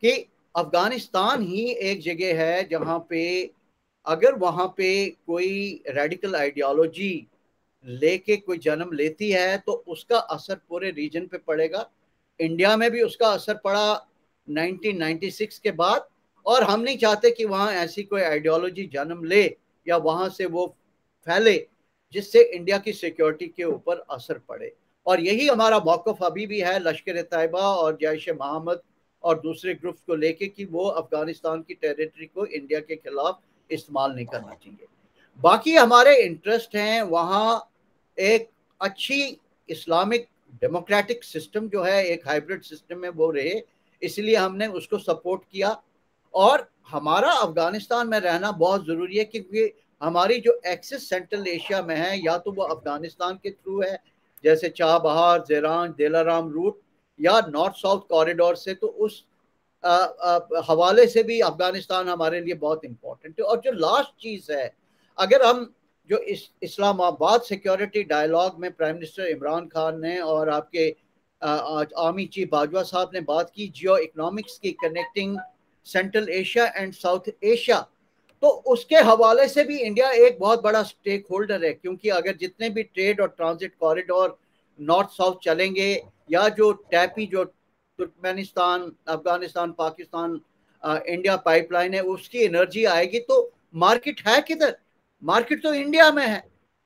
कि अफगानिस्तान ही एक जगह है जहां पे अगर वहां पे कोई रेडिकल आइडियोलॉजी लेके कोई जन्म लेती है तो उसका असर पूरे रीजन पे पड़ेगा। इंडिया में भी उसका असर पड़ा 1996 के बाद, और हम नहीं चाहते कि वहाँ ऐसी कोई आइडियोलॉजी जन्म ले या वहाँ से वो फैले जिससे इंडिया की सिक्योरिटी के ऊपर असर पड़े। और यही हमारा मौक़िफ़ अभी भी है लश्कर तैयबा और जैश मोहम्मद और दूसरे ग्रुप्स को लेके कि वो अफगानिस्तान की टेरिटरी को इंडिया के खिलाफ इस्तेमाल नहीं करना चाहिए। बाकी हमारे इंटरेस्ट हैं वहाँ एक अच्छी इस्लामिक डेमोक्रेटिक सिस्टम जो है, एक हाइब्रिड सिस्टम में वो रहे, इसलिए हमने उसको सपोर्ट किया। और हमारा अफगानिस्तान में रहना बहुत ज़रूरी है क्योंकि हमारी जो एक्सेस सेंट्रल एशिया में है या तो वो अफगानिस्तान के थ्रू है जैसे चाबहार, ज़ेरान, दिलाराम रूट, या नॉर्थ साउथ कॉरिडोर से, तो उस हवाले से भी अफगानिस्तान हमारे लिए बहुत इम्पोर्टेंट है। और जो लास्ट चीज़ है, अगर हम जो इस्लामाबाद सिक्योरिटी डायलॉग में प्राइम मिनिस्टर इमरान खान ने और आपके आर्मी चीफ बाजवा साहब ने बात की जियो इकोनॉमिक्स की, connecting central Asia and south Asia, तो उसके हवाले से भी इंडिया एक बहुत बड़ा स्टेक होल्डर है। क्योंकि अगर जितने भी ट्रेड और ट्रांजिट कॉरिडोर नॉर्थ साउथ चलेंगे या जो टैपी जो Turkmenistan, Afghanistan, Pakistan India pipeline है उसकी एनर्जी आएगी, तो मार्केट है किधर? मार्केट तो इंडिया में है।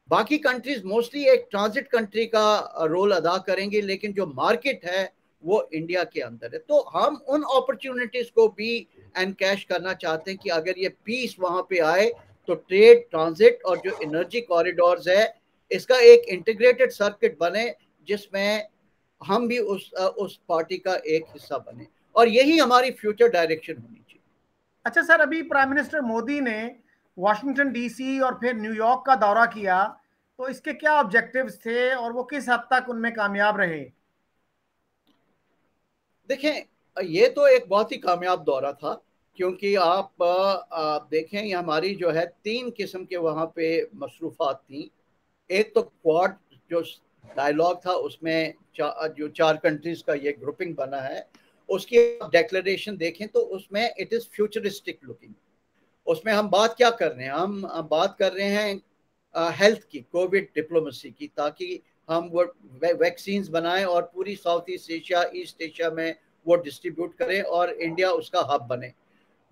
बाकी कंट्रीज मोस्टली एक ट्रांजिट कंट्री का रोल अदा करेंगे, लेकिन जो मार्केट है वो इंडिया के अंदर है। तो हम उन अपॉर्चुनिटीज को भी एनकैश करना चाहते हैं कि अगर ये पीस वहां पे आए तो ट्रेड, ट्रांजिट और जो एनर्जी कॉरिडोर्स है इसका एक इंटीग्रेटेड सर्किट बने जिसमें हम भी उस पार्टी का एक हिस्सा बने, और यही हमारी फ्यूचर डायरेक्शन होनी चाहिए। अच्छा सर, अभी प्राइम मिनिस्टर मोदी ने वाशिंगटन डीसी और फिर न्यूयॉर्क का दौरा किया, तो इसके क्या ऑब्जेक्टिव्स थे और वो किस हद तक उनमें कामयाब रहे? देखें, ये तो एक बहुत ही कामयाब दौरा था, क्योंकि आप देखें ये हमारी जो है 3 किस्म के वहाँ पे मसरूफात थी। एक तो क्वाड जो डायलॉग था उसमें जो 4 कंट्रीज का ये ग्रुपिंग बना है, उसकी डेक्लेरेशन देखें तो उसमें इट इज़ फ्यूचरिस्टिक लुकिंग। उसमें हम बात क्या कर रहे हैं? हम बात कर रहे हैं हेल्थ की, कोविड डिप्लोमेसी की, ताकि हम वो वैक्सीन बनाएं और पूरी south east Asia, east Asia में वो डिस्ट्रीब्यूट करें और इंडिया उसका हब बने।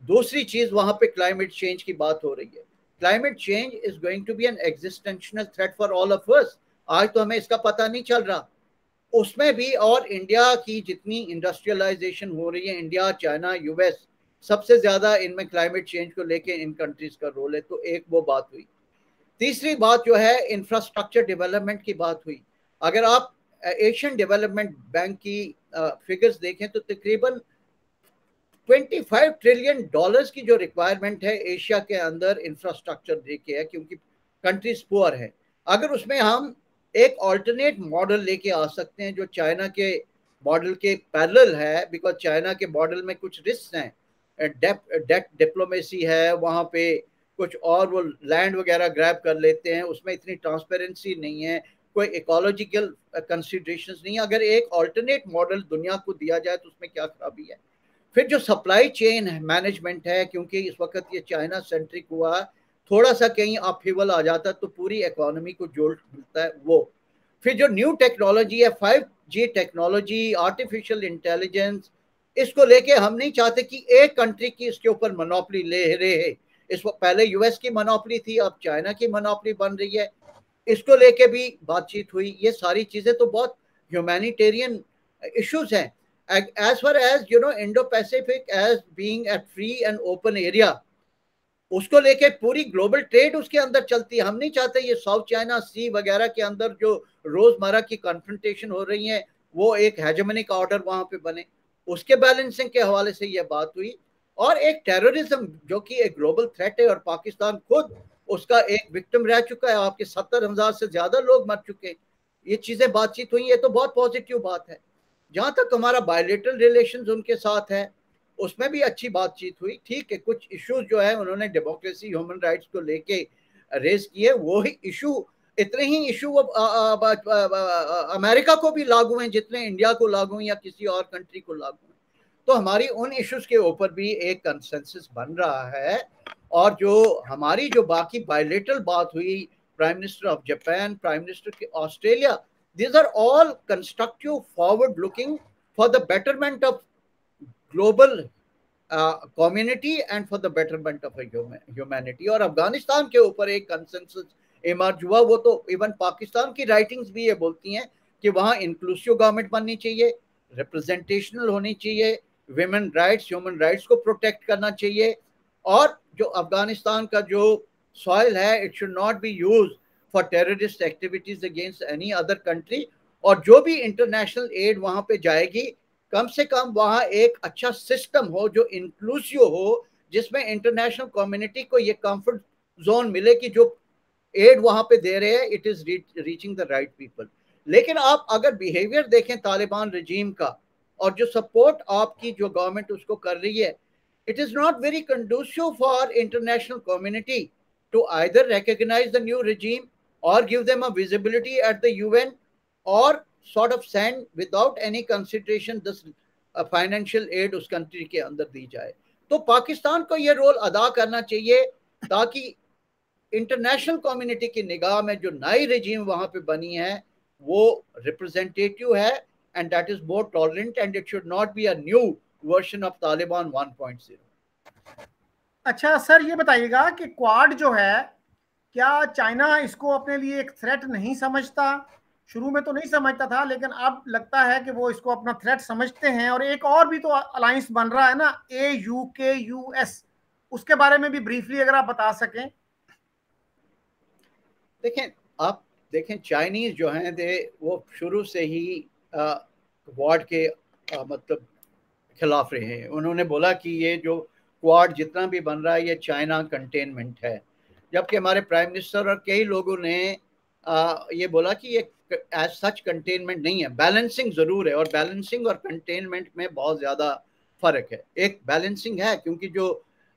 दूसरी चीज़ वहाँ पे क्लाइमेट चेंज की बात हो रही है। Climate change is going to be an existential threat for all of us. आज तो हमें इसका पता नहीं चल रहा, उसमें भी। और इंडिया की जितनी इंडस्ट्रियलाइजेशन हो रही है, इंडिया, चाइना, यूएस, सबसे ज़्यादा इनमें क्लाइमेट चेंज को लेके इन कंट्रीज का रोल है। तो एक वो बात हुई। तीसरी बात जो है इंफ्रास्ट्रक्चर डेवलपमेंट की बात हुई। अगर आप एशियन डेवलपमेंट बैंक की फिगर्स देखें तो तकरीबन $25 ट्रिलियन की जो रिक्वायरमेंट है एशिया के अंदर इंफ्रास्ट्रक्चर देके है, क्योंकि कंट्रीज पुअर है। अगर उसमें हम एक ऑल्टरनेट मॉडल लेके आ सकते हैं जो चाइना के मॉडल के पैरेलल है, बिकॉज चाइना के मॉडल में कुछ रिस्क हैं, डेट डिप्लोमेसी है वहाँ पे, कुछ और वो लैंड वगैरह ग्रैब कर लेते हैं, उसमें इतनी ट्रांसपेरेंसी नहीं है, कोई इकोलॉजिकल कंसिडरेशंस नहीं है। अगर एक ऑल्टरनेट मॉडल दुनिया को दिया जाए तो उसमें क्या खराबी है? फिर जो सप्लाई चेन मैनेजमेंट है, क्योंकि इस वक्त ये चाइना सेंट्रिक हुआ, थोड़ा सा कहीं अपहीवल आ जाता तो पूरी इकोनॉमी को जोल्ट मिलता है वो। फिर जो न्यू टेक्नोलॉजी है, 5G टेक्नोलॉजी, आर्टिफिशियल इंटेलिजेंस, इसको लेके हम नहीं चाहते कि एक कंट्री की इसके ऊपर मोनोपोली ले रहे। इस वक्त पहले यूएस की मोनोपोली थी, अब चाइना की मोनोपोली बन रही है। इसको लेके भी बातचीत हुई। ये सारी चीजें तो बहुत ह्यूमैनिटेरियन इश्यूज हैं। As far as Indo Pacific as being a free and open area, उसको लेके पूरी ग्लोबल ट्रेड उसके अंदर चलती है। हम नहीं चाहते ये साउथ चाइना सी वगैरह के अंदर जो रोजमर्रा की कन्फ्रंटेशन हो रही है वो एक हेजेमनिक ऑर्डर वहां पे बने। उसके बैलेंसिंग के हवाले से ये बात हुई। और एक टेररिज्म जो कि एक ग्लोबल थ्रेट है और पाकिस्तान खुद उसका एक विक्टिम रह चुका है, आपके 70,000 से ज्यादा लोग मर चुके हैं। ये चीजें बातचीत हुई, ये तो बहुत पॉजिटिव बात है। जहां तक हमारा बायलेटरल रिलेशंस उनके साथ है उसमें भी अच्छी बातचीत हुई। ठीक है, कुछ इश्यूज जो है उन्होंने डेमोक्रेसी ह्यूमन राइट्स को लेके रेज किए, वो ही इशू इतने ही इशू अमेरिका को भी लागू हैं जितने इंडिया को लागू हैं या किसी और कंट्री को लागू हैं। तो हमारी उन इश्यूज के ऊपर भी एक कंसेंसस बन रहा है। और जो हमारी जो बाकी बायलेटरल बात हुई, prime minister of Japan, prime minister के Australia, these are all constructive, forward looking for the betterment of global community and for the betterment of humanity। और अफगानिस्तान के ऊपर एक कंसेंसस इमर्ज हुआ। वो तो इवन पाकिस्तान की राइटिंग्स भी ये बोलती हैं कि वहाँ इंक्लूसिव गवर्नमेंट बननी चाहिए, रिप्रेजेंटेशनल होनी चाहिए, विमेन राइट्स ह्यूमन राइट्स को प्रोटेक्ट करना चाहिए। और जो अफगानिस्तान का जो सॉइल है it should not be use for terrorist activities against any other country. और जो भी इंटरनेशनल एड वहां पे जाएगी कम से कम वहां एक अच्छा सिस्टम हो जो इंक्लूसिव हो, जिसमें इंटरनेशनल कम्युनिटी को ये कंफर्ट जोन मिले कि जो एड वहां पे दे रहे हैं it is reaching the right people. लेकिन आप अगर बिहेवियर देखें तालिबान रजीम का और जो सपोर्ट आपकी जो गवर्नमेंट उसको कर रही है, it is not very conducive for international community to either recognize the new regime or give them a visibility at the UN or sort of send without any consideration this financial aid उस कंट्री के अंदर दी जाए। तो पाकिस्तान को ये रोल अदा करना चाहिए ताकि इंटरनेशनल कम्युनिटी की निगाह में जो नई रजीम वहां पे बनी है वो रिप्रेजेंटेटिव है and that is more tolerant and it should not be a new version of Taliban 1.0। अच्छा सर, ये बताइएगा कि क्वाड जो है, क्या चाइना इसको अपने लिए एक थ्रेट नहीं समझता? शुरू में तो नहीं समझता था, लेकिन अब लगता है कि वो इसको अपना थ्रेट समझते हैं। और एक और भी तो अलायंस बन रहा है ना, AUKUS, उसके बारे में भी ब्रीफली अगर आप बता सकें। देखें चाइनीज जो हैं वो शुरू से ही क्वाड के मतलब खिलाफ रहे हैं। उन्होंने बोला कि ये जो क्वाड जितना भी बन रहा है ये चाइना कंटेनमेंट है, जबकि हमारे प्राइम मिनिस्टर और कई लोगों ने ये बोला कि ये एज सच कंटेनमेंट नहीं है, बैलेंसिंग जरूर है। और बैलेंसिंग और कंटेनमेंट में बहुत ज़्यादा फर्क है। एक बैलेंसिंग है क्योंकि जो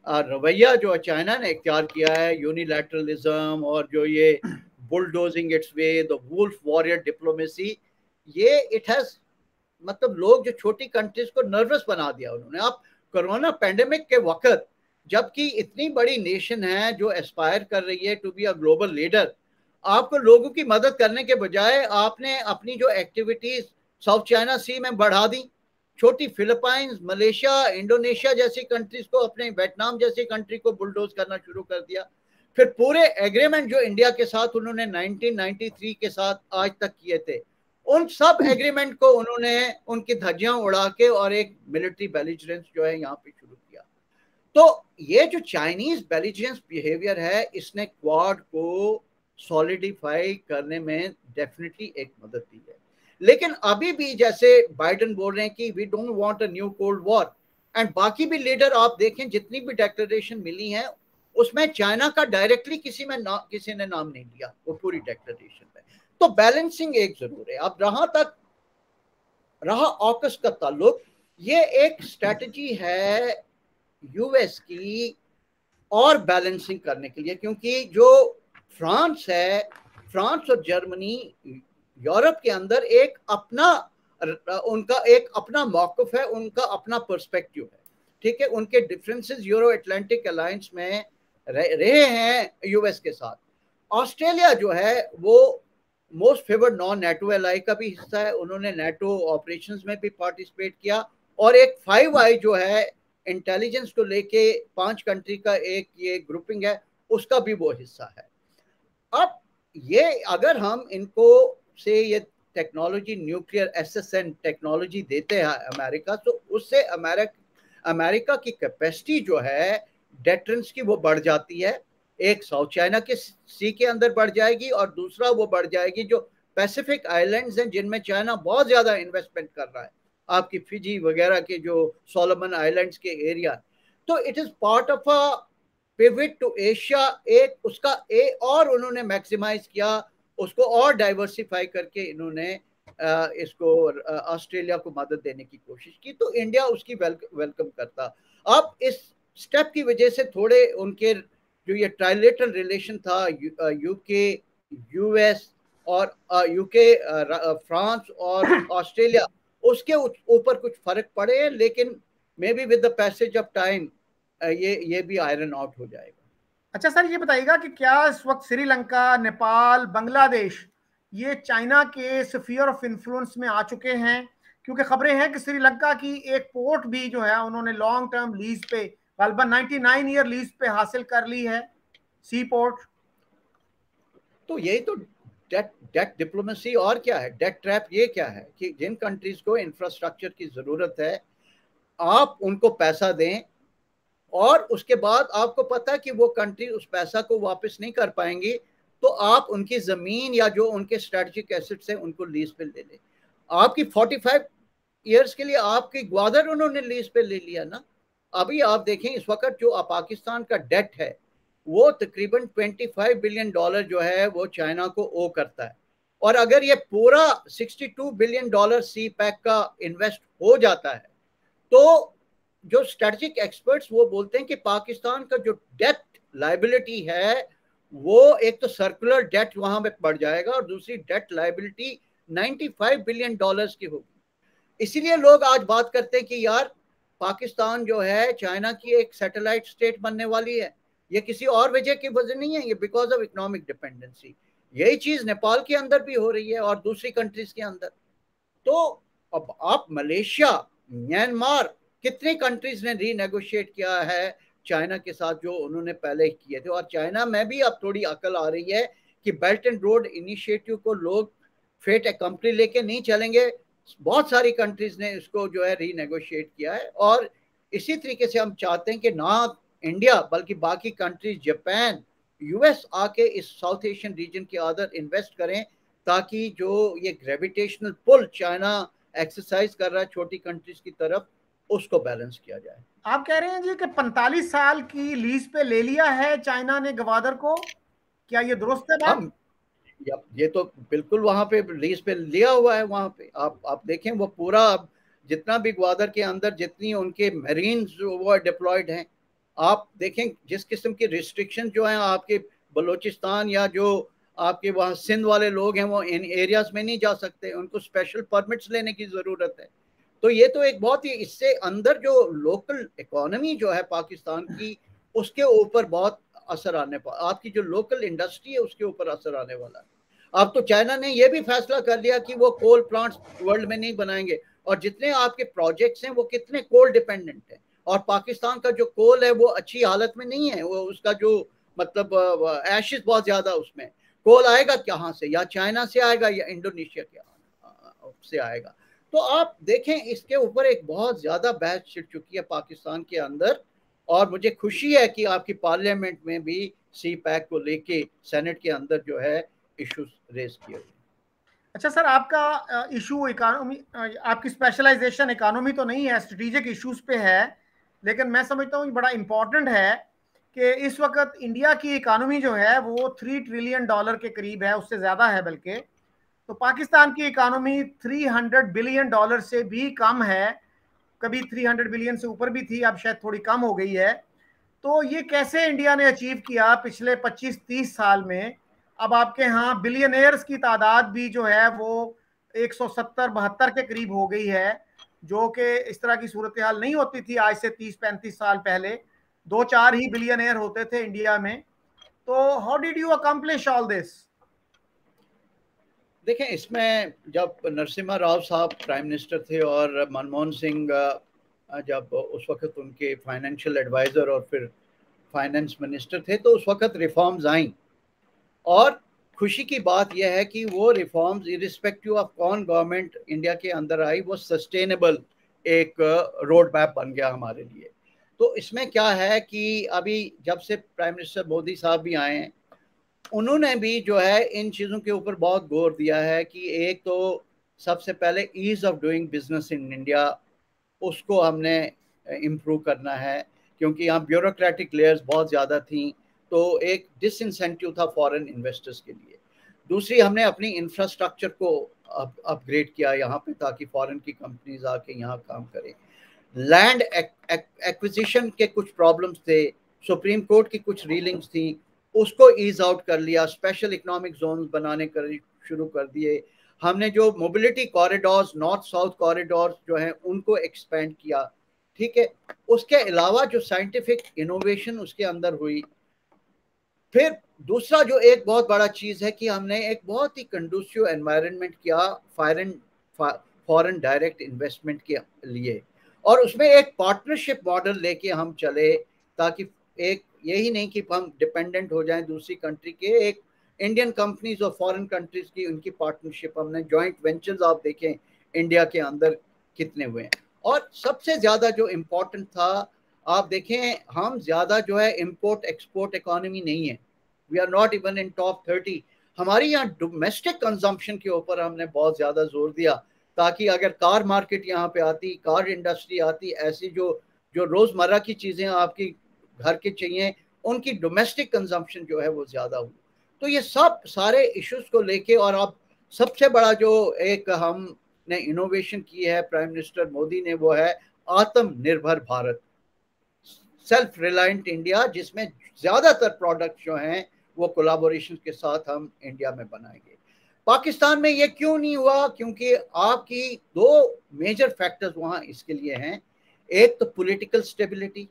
रवैया जो चाइना ने इख्तियार किया है, यूनिलैटरलिज्म और जो ये bulldozing its way, the wolf warrior diplomacy, ये इट हैज़ मतलब लोग जो छोटी कंट्रीज को नर्वस बना दिया उन्होंने। आप कोरोना पैंडेमिक के वक्त जबकि इतनी बड़ी नेशन है जो एस्पायर कर रही है to be a global leader, आपको लोगों की मदद करने के बजाय आपने अपनी जो एक्टिविटीज साउथ चाइना सी में बढ़ा दी। छोटी फिलीपाइंस, मलेशिया, इंडोनेशिया जैसी कंट्रीज को, अपने वियतनाम जैसी कंट्री को बुलडोज करना शुरू कर दिया। फिर पूरे एग्रीमेंट जो इंडिया के साथ उन्होंने 1993 के साथ आज तक किए थे, उन सब एग्रीमेंट को उन्होंने उनकी धज्जियां उड़ा के और एक मिलिट्री बेलिजरेंस जो है यहाँ पे शुरू किया। तो ये जो चाइनीज बेलिजरेंस बिहेवियर है इसने क्वाड को सॉलिडिफाई करने में डेफिनेटली एक मदद दी है। लेकिन अभी भी जैसे बाइडेन बोल रहे हैं कि we don't want a new cold war, and बाकी भी लीडर आप देखें जितनी भी डिक्लेरेशन मिली है उसमें चाइना का डायरेक्टली किसी ने नाम नहीं लिया वो पूरी डिक्लेरेशन में। तो बैलेंसिंग एक जरूर है। अब रहा ऑकस का ताल्लुक, ये एक स्ट्रेटजी है यूएस की और बैलेंसिंग करने के लिए, क्योंकि जो फ्रांस है, फ्रांस और जर्मनी यूरोप के अंदर एक अपना उनका एक अपना मौक़िफ़ है, उनका अपना पर्सपेक्टिव है। ठीक है, उनके डिफरेंसेस यूरो अटलांटिक अलायंस में रहे हैं यूएस के साथ। ऑस्ट्रेलिया जो है वो most favoured non NATO ally का भी हिस्सा है, उन्होंने नेटो ऑपरेशंस में भी पार्टिसिपेट किया। और एक 5 आई जो है इंटेलिजेंस को लेके 5 कंट्री का एक ये ग्रुपिंग है, उसका भी वो हिस्सा है। अब ये अगर हम इनको से ये टेक्नोलॉजी न्यूक्लियर एसएसएन टेक्नोलॉजी देते हैं अमेरिका, तो उससे अमेरिका की कैपेसिटी जो है डेटरेंस की वो बढ़ जाती है। एक साउथ चाइना के सी के अंदर बढ़ जाएगी और दूसरा वो बढ़ जाएगी जो पैसिफिक आइलैंड्स हैं जिनमें चाइना बहुत ज्यादा इन्वेस्टमेंट कर रहा है, आपकी फिजी वगैरह के जो सोलोमन आइलैंड्स के एरिया। तो it is part of a pivot to Asia, एक उसका और उन्होंने मैक्सिमाइज किया, उसको और डाइवर्सिफाई करके इन्होंने इसको ऑस्ट्रेलिया को मदद देने की कोशिश की, तो इंडिया उसकी वेलकम करता। अब इस स्टेप की वजह से थोड़े उनके जो ये ट्राइलेटरल रिलेशन था यूके, यूएस और यूके, फ्रांस और ऑस्ट्रेलिया, उसके ऊपर कुछ फर्क पड़े, लेकिन may be with the passage of time ये भी आयरन आउट हो जाएगा। अच्छा सर, ये बताइएगा कि क्या इस वक्त श्रीलंका, नेपाल, बांग्लादेश ये चाइना के स्फीयर ऑफ इन्फ्लुएंस में आ चुके हैं? क्योंकि खबरें हैं कि श्रीलंका की एक पोर्ट भी जो है उन्होंने लॉन्ग टर्म लीज पे, गलबन 99 ईयर लीज पे हासिल कर ली है, सी पोर्ट। तो यही तो डेट डिप्लोमेसी और क्या है, डेट ट्रैप ये क्या है कि जिन कंट्रीज को इंफ्रास्ट्रक्चर की जरूरत है आप उनको पैसा दें और उसके बाद आपको पता है कि वो कंट्री उस पैसा को वापस नहीं कर पाएंगी, तो आप उनकी जमीन या जो उनके स्ट्रेटेजिक एसेट्स हैं उनको लीज पे ले लें। आपकी 45 ईयर्स के लिए आपकी ग्वादर उन्होंने लीज पे ले लिया ना। अभी आप देखें इस वक्त जो पाकिस्तान का डेट है वो तकरीबन $25 बिलियन जो है वो चाइना को ओ करता है, और अगर ये पूरा $62 बिलियन सी पैक का इन्वेस्ट हो जाता है तो जो स्ट्रेटेजिक एक्सपर्ट्स वो बोलते हैं कि पाकिस्तान का जो डेट लाइबिलिटी है वो एक तो सर्कुलर डेट वहां पे बढ़ जाएगा और दूसरी डेट लाइबिलिटी $95 बिलियन की होगी। इसीलिए लोग आज बात करते हैं कि यार पाकिस्तान जो है चाइना की एक सैटेलाइट स्टेट बनने वाली है। ये किसी और वजह की वजह नहीं है, ये बिकॉज ऑफ इकोनॉमिक डिपेंडेंसी। यही चीज नेपाल के अंदर भी हो रही है और दूसरी कंट्रीज के अंदर। तो अब आप मलेशिया, म्यांमार, कितनी कंट्रीज ने रीनेगोशिएट किया है चाइना के साथ जो उन्होंने पहले किए थे। और चाइना में भी अब थोड़ी अकल आ रही है कि बेल्ट एंड रोड इनिशिएटिव को लोग फेट कंपनी लेके नहीं चलेंगे। बहुत सारी कंट्रीज ने इसको जो है रीनेगोशिएट किया है और इसी तरीके से हम चाहते हैं कि ना इंडिया बल्कि बाकी कंट्रीज, जापान, यूएस आके इस साउथ एशियन रीजन के अंदर इन्वेस्ट करें ताकि जो ये ग्रेविटेशनल पुल चाइना एक्सरसाइज कर रहा है छोटी कंट्रीज की तरफ उसको बैलेंस किया जाए। आप कह रहे हैं जी कि 45 साल की लीज पे ले लिया है चाइना ने ग्वादर को, क्या ये दुरुस्त है बात? हम ये तो बिल्कुल वहां पे लीज पे लिया हुआ है। वहां पे आप देखें वो पूरा जितना भी ग्वादर के अंदर जितनी उनके मरीन्स वो डिप्लॉयड हैं, आप देखें जिस किस्म की रिस्ट्रिक्शन जो है आपके बलूचिस्तान या जो आपके वहाँ सिंध वाले लोग हैं वो इन एरियाज में नहीं जा सकते, उनको स्पेशल परमिट्स लेने की ज़रूरत है। तो ये तो एक बहुत ही इससे अंदर जो लोकल इकोनॉमी जो है पाकिस्तान की उसके ऊपर बहुत असर आने पर, आपकी जो लोकल इंडस्ट्री है उसके ऊपर असर आने वाला है। अब तो चाइना ने यह भी फैसला कर लिया कि वो कोल प्लांट्स वर्ल्ड में नहीं बनाएंगे, और जितने आपके प्रोजेक्ट्स हैं वो कितने कोल डिपेंडेंट हैं, और पाकिस्तान का जो कोल है वो अच्छी हालत में नहीं है, वो उसका जो मतलब एशेस बहुत ज्यादा उसमें। कोल आएगा कहाँ से, या चाइना से आएगा या इंडोनेशिया के से आएगा। तो आप देखें इसके ऊपर एक बहुत ज्यादा बहस छिड़ चुकी है पाकिस्तान के अंदर, और मुझे खुशी है कि आपकी पार्लियामेंट में भी सी पैक को लेके सेनेट के अंदर जो है इश्यूज रेज किए हुए। अच्छा सर, आपका इशू इकोनॉमी, आपकी स्पेशलाइजेशन इकोनॉमी तो नहीं है, स्ट्रेटेजिक इश्यूज पे है, लेकिन मैं समझता हूँ बड़ा इंपॉर्टेंट है कि इस वक्त इंडिया की इकोनॉमी जो है वो $3 ट्रिलियन के करीब है, उससे ज़्यादा है बल्कि। तो पाकिस्तान की इकोनॉमी $300 बिलियन से भी कम है, कभी 300 बिलियन से ऊपर भी थी, अब शायद थोड़ी कम हो गई है। तो ये कैसे इंडिया ने अचीव किया पिछले 25-30 साल में? अब आपके यहाँ बिलियनियर्स की तादाद भी जो है वो 170-72 के करीब हो गई है, जो कि इस तरह की सूरत हाल नहीं होती थी आज से 30-35 साल पहले। 2-4 ही बिलियनियर होते थे इंडिया में। तो how did you accomplish all this? देखें इसमें जब नरसिम्हा राव साहब प्राइम मिनिस्टर थे और मनमोहन सिंह जब उस वक्त उनके फाइनेंशियल एडवाइज़र और फिर फाइनेंस मिनिस्टर थे, तो उस वक्त रिफॉर्म्स आई और खुशी की बात यह है कि वो रिफॉर्म्स इरिस्पेक्टिव ऑफ कौन गवर्नमेंट इंडिया के अंदर आई, वो सस्टेनेबल एक रोड मैप बन गया हमारे लिए। तो इसमें क्या है कि अभी जब से प्राइम मिनिस्टर मोदी साहब भी आए हैं, उन्होंने भी जो है इन चीज़ों के ऊपर बहुत गौर दिया है कि एक तो सबसे पहले ease of doing business in India, उसको हमने इम्प्रूव करना है, क्योंकि यहाँ ब्यूरोक्रेटिक लेयर्स बहुत ज़्यादा थी, तो एक डिसइंसेंटिव था फॉरेन इन्वेस्टर्स के लिए। दूसरी, हमने अपनी इंफ्रास्ट्रक्चर को अपग्रेड किया यहाँ पे, ताकि फॉरेन की कंपनीज आके यहाँ काम करें। लैंड एक्विजिशन के कुछ प्रॉब्लम्स थे, सुप्रीम कोर्ट की कुछ रीलिंग्स थी, उसको ईज आउट कर लिया, स्पेशल इकोनॉमिक जोन बनाने शुरू कर दिए। हमने जो mobility corridors, north south corridors जो हैं, उनको एक्सपेंड किया, ठीक है। उसके अलावा जो साइंटिफिक इनोवेशन उसके अंदर हुई। फिर दूसरा जो एक बहुत बड़ा चीज़ है कि हमने एक बहुत ही कंडूसिव एनवायरनमेंट किया फॉरेन डायरेक्ट इन्वेस्टमेंट के लिए, और उसमें एक पार्टनरशिप मॉडल लेके हम चले, ताकि एक यही नहीं कि हम डिपेंडेंट हो जाएं दूसरी कंट्री के, एक इंडियन कंपनीज और फॉरेन कंट्रीज की उनकी पार्टनरशिप, हमने जॉइंट वेंचर्स आप देखें इंडिया के अंदर कितने हुए हैं। और सबसे ज़्यादा जो इम्पोर्टेंट था, आप देखें, हम ज़्यादा जो है इम्पोर्ट एक्सपोर्ट इकोनॉमी नहीं है, we are not even in top 30। हमारी यहाँ डोमेस्टिक कंजम्पशन के ऊपर हमने बहुत ज़्यादा जोर दिया, ताकि अगर कार मार्केट यहाँ पे आती, कार इंडस्ट्री आती, ऐसी जो जो रोज़मर्रा की चीज़ें आपकी घर के चाहिए, उनकी डोमेस्टिक कंजम्पशन जो है वो ज़्यादा हुई। तो ये सब सारे इश्यूज को लेके, और अब सबसे बड़ा जो एक हमने इनोवेशन की है प्राइम मिनिस्टर मोदी ने, वो है आत्मनिर्भर भारत, सेल्फ रिलायंट इंडिया, जिसमें ज़्यादातर प्रोडक्ट जो हैं वो कोलाबोरेशन के साथ हम इंडिया में बनाएंगे। पाकिस्तान में ये क्यों नहीं हुआ? क्योंकि आपकी दो मेजर फैक्टर्स वहाँ इसके लिए हैं, एक तो पॉलिटिकल स्टेबिलिटी,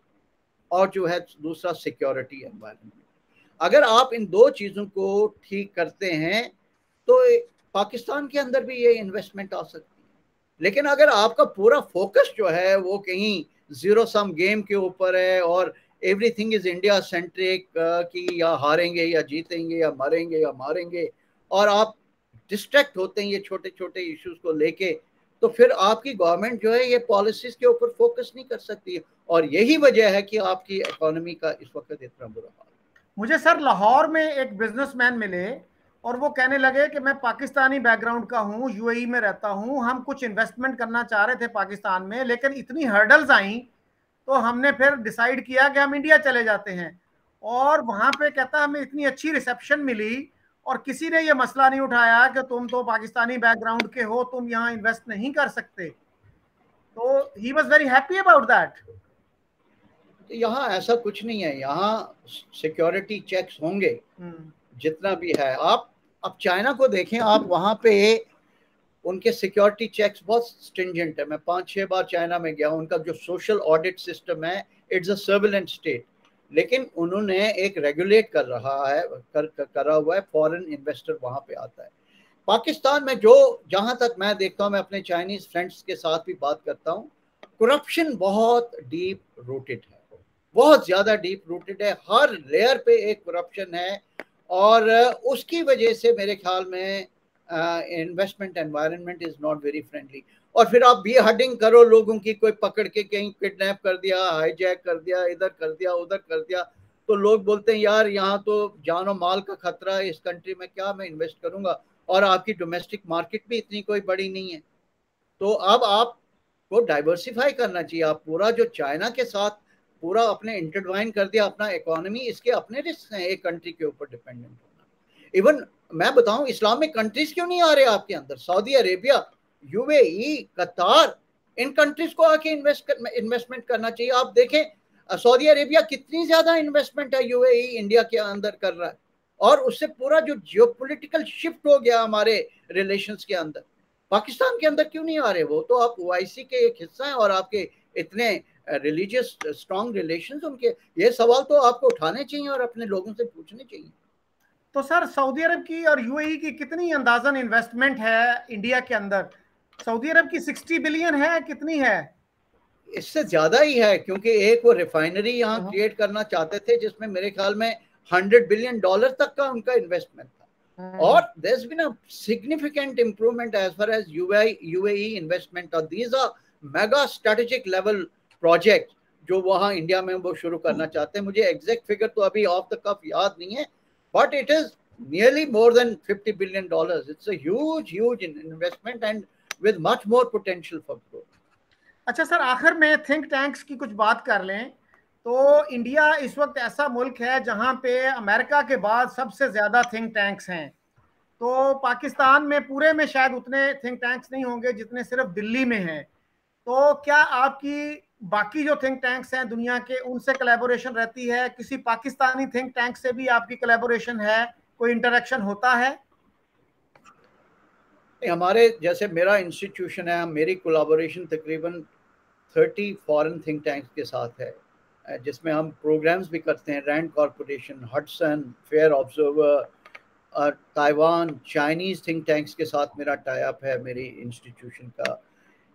और जो है दूसरा सिक्योरिटी एनवायरनमेंट। अगर आप इन दो चीज़ों को ठीक करते हैं तो पाकिस्तान के अंदर भी ये इन्वेस्टमेंट आ सकती है। लेकिन अगर आपका पूरा फोकस जो है वो कहीं जीरो सम गेम के ऊपर है, और एवरीथिंग इज इंडिया सेंट्रिक, कि या हारेंगे या जीतेंगे, या मरेंगे या मारेंगे, और आप डिस्ट्रैक्ट होते हैं ये छोटे छोटे इश्यूज को लेके, तो फिर आपकी गवर्नमेंट जो है ये पॉलिसीज के ऊपर फोकस नहीं कर सकती, और यही वजह है कि आपकी इकोनॉमी का इस वक्त इतना बुरा हाल। मुझे सर लाहौर में एक बिजनेसमैन मिले, और वो कहने लगे कि मैं पाकिस्तानी बैकग्राउंड का हूँ, यूएई में रहता हूँ, हम कुछ इन्वेस्टमेंट करना चाह रहे थे पाकिस्तान में, लेकिन इतनी हर्डल्स आई तो हमने फिर डिसाइड किया कि हम इंडिया चले जाते हैं। और वहां पे कहता हमें इतनी अच्छी रिसेप्शन मिली, और किसी ने ये मसला नहीं उठाया कि तुम तो पाकिस्तानी बैकग्राउंड के हो, तुम यहाँ इन्वेस्ट नहीं कर सकते। तो he was very happy about that. तो यहाँ ऐसा कुछ नहीं है, यहाँ सिक्योरिटी चेक्स होंगे जितना भी है। आप अब चाइना को देखें, आप वहाँ पे उनके सिक्योरिटी चेक्स बहुत स्ट्रिंजेंट है। मैं 5-6 बार चाइना में गया, उनका जो सोशल ऑडिट सिस्टम है, इट्स अ सर्विलेंट स्टेट, लेकिन उन्होंने एक रेगुलेट कर रहा है, करा हुआ है, फॉरेन इन्वेस्टर वहाँ पे आता है। पाकिस्तान में जो जहाँ तक मैं देखता हूँ, मैं अपने चाइनीज फ्रेंड्स के साथ भी बात करता हूँ, करप्शन बहुत डीप रूटेड है, बहुत ज़्यादा डीप रूटेड है, हर लेयर पे एक करप्शन है, और उसकी वजह से मेरे ख्याल में investment environment is not very friendly. और फिर आप भी हडिंग करो लोगों की, कोई पकड़ के कहीं किडनैप कर दिया, हाईजैक कर दिया, इधर कर दिया, उधर कर दिया, तो लोग बोलते हैं यार यहाँ तो जान और माल का खतरा है, इस कंट्री में क्या मैं इन्वेस्ट करूँगा, और आपकी डोमेस्टिक मार्केट भी इतनी कोई बड़ी नहीं है। तो अब आपको डाइवर्सिफाई करना चाहिए। आप पूरा जो चाइना के साथ पूरा अपने इंटरट्वाइन कर दिया अपना इकोनॉमी, इसके अपने रिस्क हैं एक कंट्री के ऊपर डिपेंडेंट होना। इवन मैं बताऊं, इस्लामिक कंट्रीज क्यों नहीं आ रहे आपके अंदर? सऊदी अरेबिया, यूएई, कतार, इन कंट्रीज को आके इन्वेस्टमेंट करना चाहिए। आप देखें सऊदी अरेबिया कितनी ज्यादा इन्वेस्टमेंट है यूएई इंडिया के अंदर कर रहा है, और उससे पूरा जो जियोपॉलिटिकल शिफ्ट हो गया हमारे रिलेशंस के अंदर, पाकिस्तान के अंदर क्यों नहीं आ रहे? वो तो आप ओआईसी के एक हिस्सा हैं, और आपके इतने रिलीजियस स्ट्रॉन्ग रिलेशंस उनके, ये सवाल तो आपको उठाने चाहिए और अपने लोगों से पूछने चाहिए। तो सर सऊदी अरब की और यूएई की कितनी अंदाजन इन्वेस्टमेंट है इंडिया के अंदर? सऊदी अरब की 60 बिलियन है, कितनी है? इससे ज्यादा ही है, क्योंकि एक वो रिफाइनरी यहाँ क्रिएट करना चाहते थे जिसमें मेरे ख्याल में $100 बिलियन तक का उनका इन्वेस्टमेंट था, or there's been a significant improvement as far as UAE investment, or these are mega strategic level projects जो वहाँ इंडिया में वो शुरू करना चाहते हैं. मुझे एग्जैक्ट फिगर तो अभी ऑफ द कफ याद नहीं है, but it is nearly more than $50 billion. It's a huge investment and with much more potential for growth. अच्छा सर, आखिर में थिंक टैंक्स की कुछ बात कर लें तो इंडिया इस वक्त ऐसा मुल्क है जहां पे अमेरिका के बाद सबसे ज्यादा थिंक टैंक्स हैं. तो पाकिस्तान में पूरे में शायद उतने थिंक टैंक्स नहीं होंगे जितने सिर्फ दिल्ली में हैं. तो क्या आपकी बाकी जो थिंक टैंक्स हैं दुनिया के, उनसे कोलैबोरेशन रहती है? किसी पाकिस्तानी थिंक टैंक से भी आपकी कोलैबोरेशन है? कोई इंटरेक्शन होता है? हमारे जैसे मेरा इंस्टीट्यूशन है, मेरी कोलैबोरेशन तकरीबन 30 फॉरेन थिंक टैंक्स के साथ है, जिसमें हम प्रोग्राम्स भी करते हैं. Rand Corporation, Hudson, Fair Observer और ताइवान, चाइनीज़ थिंक टैंक्स के साथ मेरा टाई अप है मेरी इंस्टीट्यूशन का.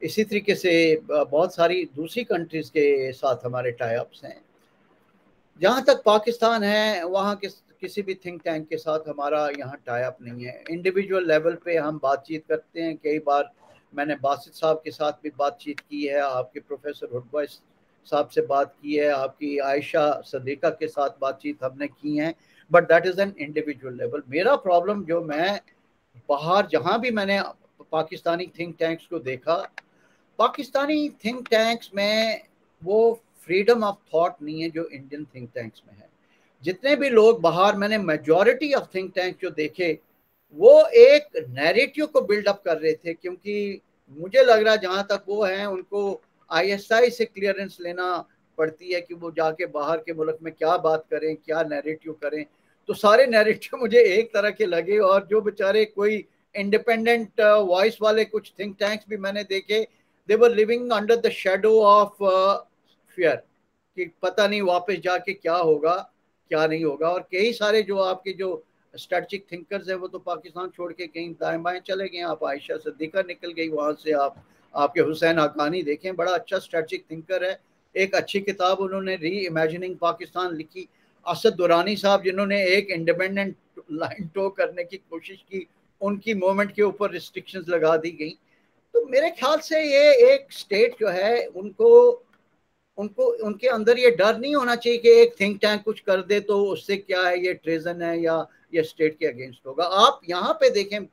इसी तरीके से बहुत सारी दूसरी कंट्रीज़ के साथ हमारे टाई अप्स हैं. जहाँ तक पाकिस्तान है, वहाँ के किसी भी थिंक टैंक के साथ हमारा यहाँ टाई अप नहीं है. इंडिविजुअल लेवल पे हम बातचीत करते हैं. कई बार मैंने बासित साहब के साथ भी बातचीत की है, आपके प्रोफेसर हुडबा साहब से बात की है, आपकी आयशा सदीका के साथ बातचीत हमने की है, but that is an individual level. मेरा प्रॉब्लम जो मैं बाहर जहाँ भी मैंने पाकिस्तानी थिंक टैंक्स को देखा, पाकिस्तानी थिंक टैंक्स में वो फ्रीडम ऑफ थॉट नहीं है जो इंडियन थिंक टैंक्स में है. जितने भी लोग बाहर, मैंने मेजॉरिटी ऑफ थिंक टैंक जो देखे, वो एक नैरेटिव को बिल्डअप कर रहे थे, क्योंकि मुझे लग रहा है जहाँ तक वो हैं उनको ISI से क्लियरेंस लेना पड़ती है कि वो जाके बाहर के मुल्क में क्या बात करें, क्या नैरेटिव करें. तो सारे नैरेटिव मुझे एक तरह के लगे, और जो बेचारे कोई इंडिपेंडेंट वॉइस वाले कुछ थिंक टैंक्स भी मैंने देखे, they were living under the shadow of fear कि पता नहीं वापस जाके क्या होगा क्या नहीं होगा. और कई सारे जो आपके जो स्ट्रेटजिक थिंकर्स हैं वो तो पाकिस्तान छोड़ के कहीं दाएं बाएं चले गए. आप आयशा सिद्दीका निकल गई वहाँ से, आपके हुसैन हकानी देखें, बड़ा अच्छा स्ट्रेटजिक थिंकर है. एक अच्छी किताब उन्होंने री इमेजिनिंग पाकिस्तान लिखी. असद दुरानी साहब जिन्होंने एक इंडिपेंडेंट लाइन टो करने की कोशिश की, उनकी मूवमेंट के ऊपर रिस्ट्रिक्शंस लगा दी गई. तो मेरे ख्याल से ये एक स्टेट जो है, उनको उनके अंदर ये डर नहीं होना चाहिए कि एक थिंक टैंक कुछ कर दे तो उससे क्या है, ये ट्रेजन है या ये स्टेट के अगेंस्ट होगा. आप यहाँ पे देखें,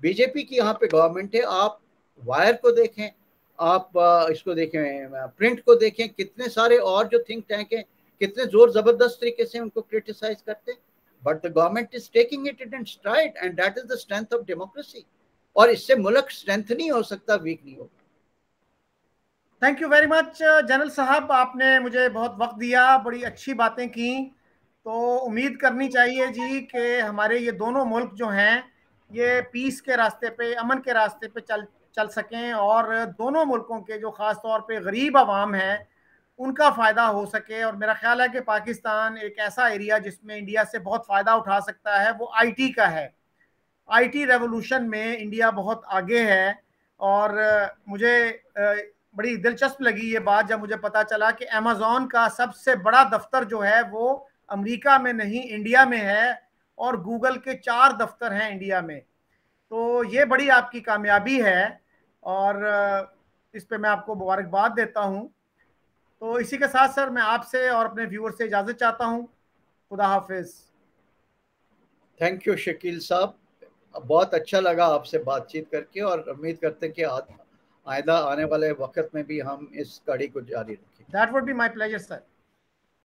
बीजेपी की यहाँ पे गवर्नमेंट है, आप वायर को देखें, आप इसको देखें, प्रिंट को देखें, कितने सारे और जो थिंक टैंक हैं कितने जोर जबरदस्त तरीके से उनको क्रिटिसाइज करते हैं. But the government is taking it in STRIDE and that is the strength of democracy. और इससे मुल्क स्ट्रेंथ नहीं हो सकता, वीक नहीं होगा. Thank you very much general साहब, आपने मुझे बहुत वक्त दिया, बड़ी अच्छी बातें की. तो उम्मीद करनी चाहिए जी कि हमारे ये दोनों मुल्क जो हैं ये पीस के रास्ते पे, अमन के रास्ते पे चल सकें, और दोनों मुल्कों के जो ख़ास तौर पे गरीब आवाम हैं उनका फ़ायदा हो सके. और मेरा ख्याल है कि पाकिस्तान एक ऐसा एरिया जिसमें इंडिया से बहुत फ़ायदा उठा सकता है, वो IT का है. IT रेवोल्यूशन में इंडिया बहुत आगे है. और मुझे बड़ी दिलचस्प लगी ये बात जब मुझे पता चला कि अमेज़न का सबसे बड़ा दफ्तर जो है वो अमेरिका में नहीं, इंडिया में है, और गूगल के 4 दफ्तर हैं इंडिया में. तो ये बड़ी आपकी कामयाबी है, और इस पे मैं आपको मुबारकबाद देता हूँ. तो इसी के साथ सर मैं आपसे और अपने व्यूअर से इजाज़त चाहता हूँ. खुदा हाफिज. थैंक यू शकील साहब, बहुत अच्छा लगा आपसे बातचीत करके, और उम्मीद करते हैं कि आइंदा आने वाले वक्त में भी हम इस कड़ी को जारी रखें. That would be my pleasure sir.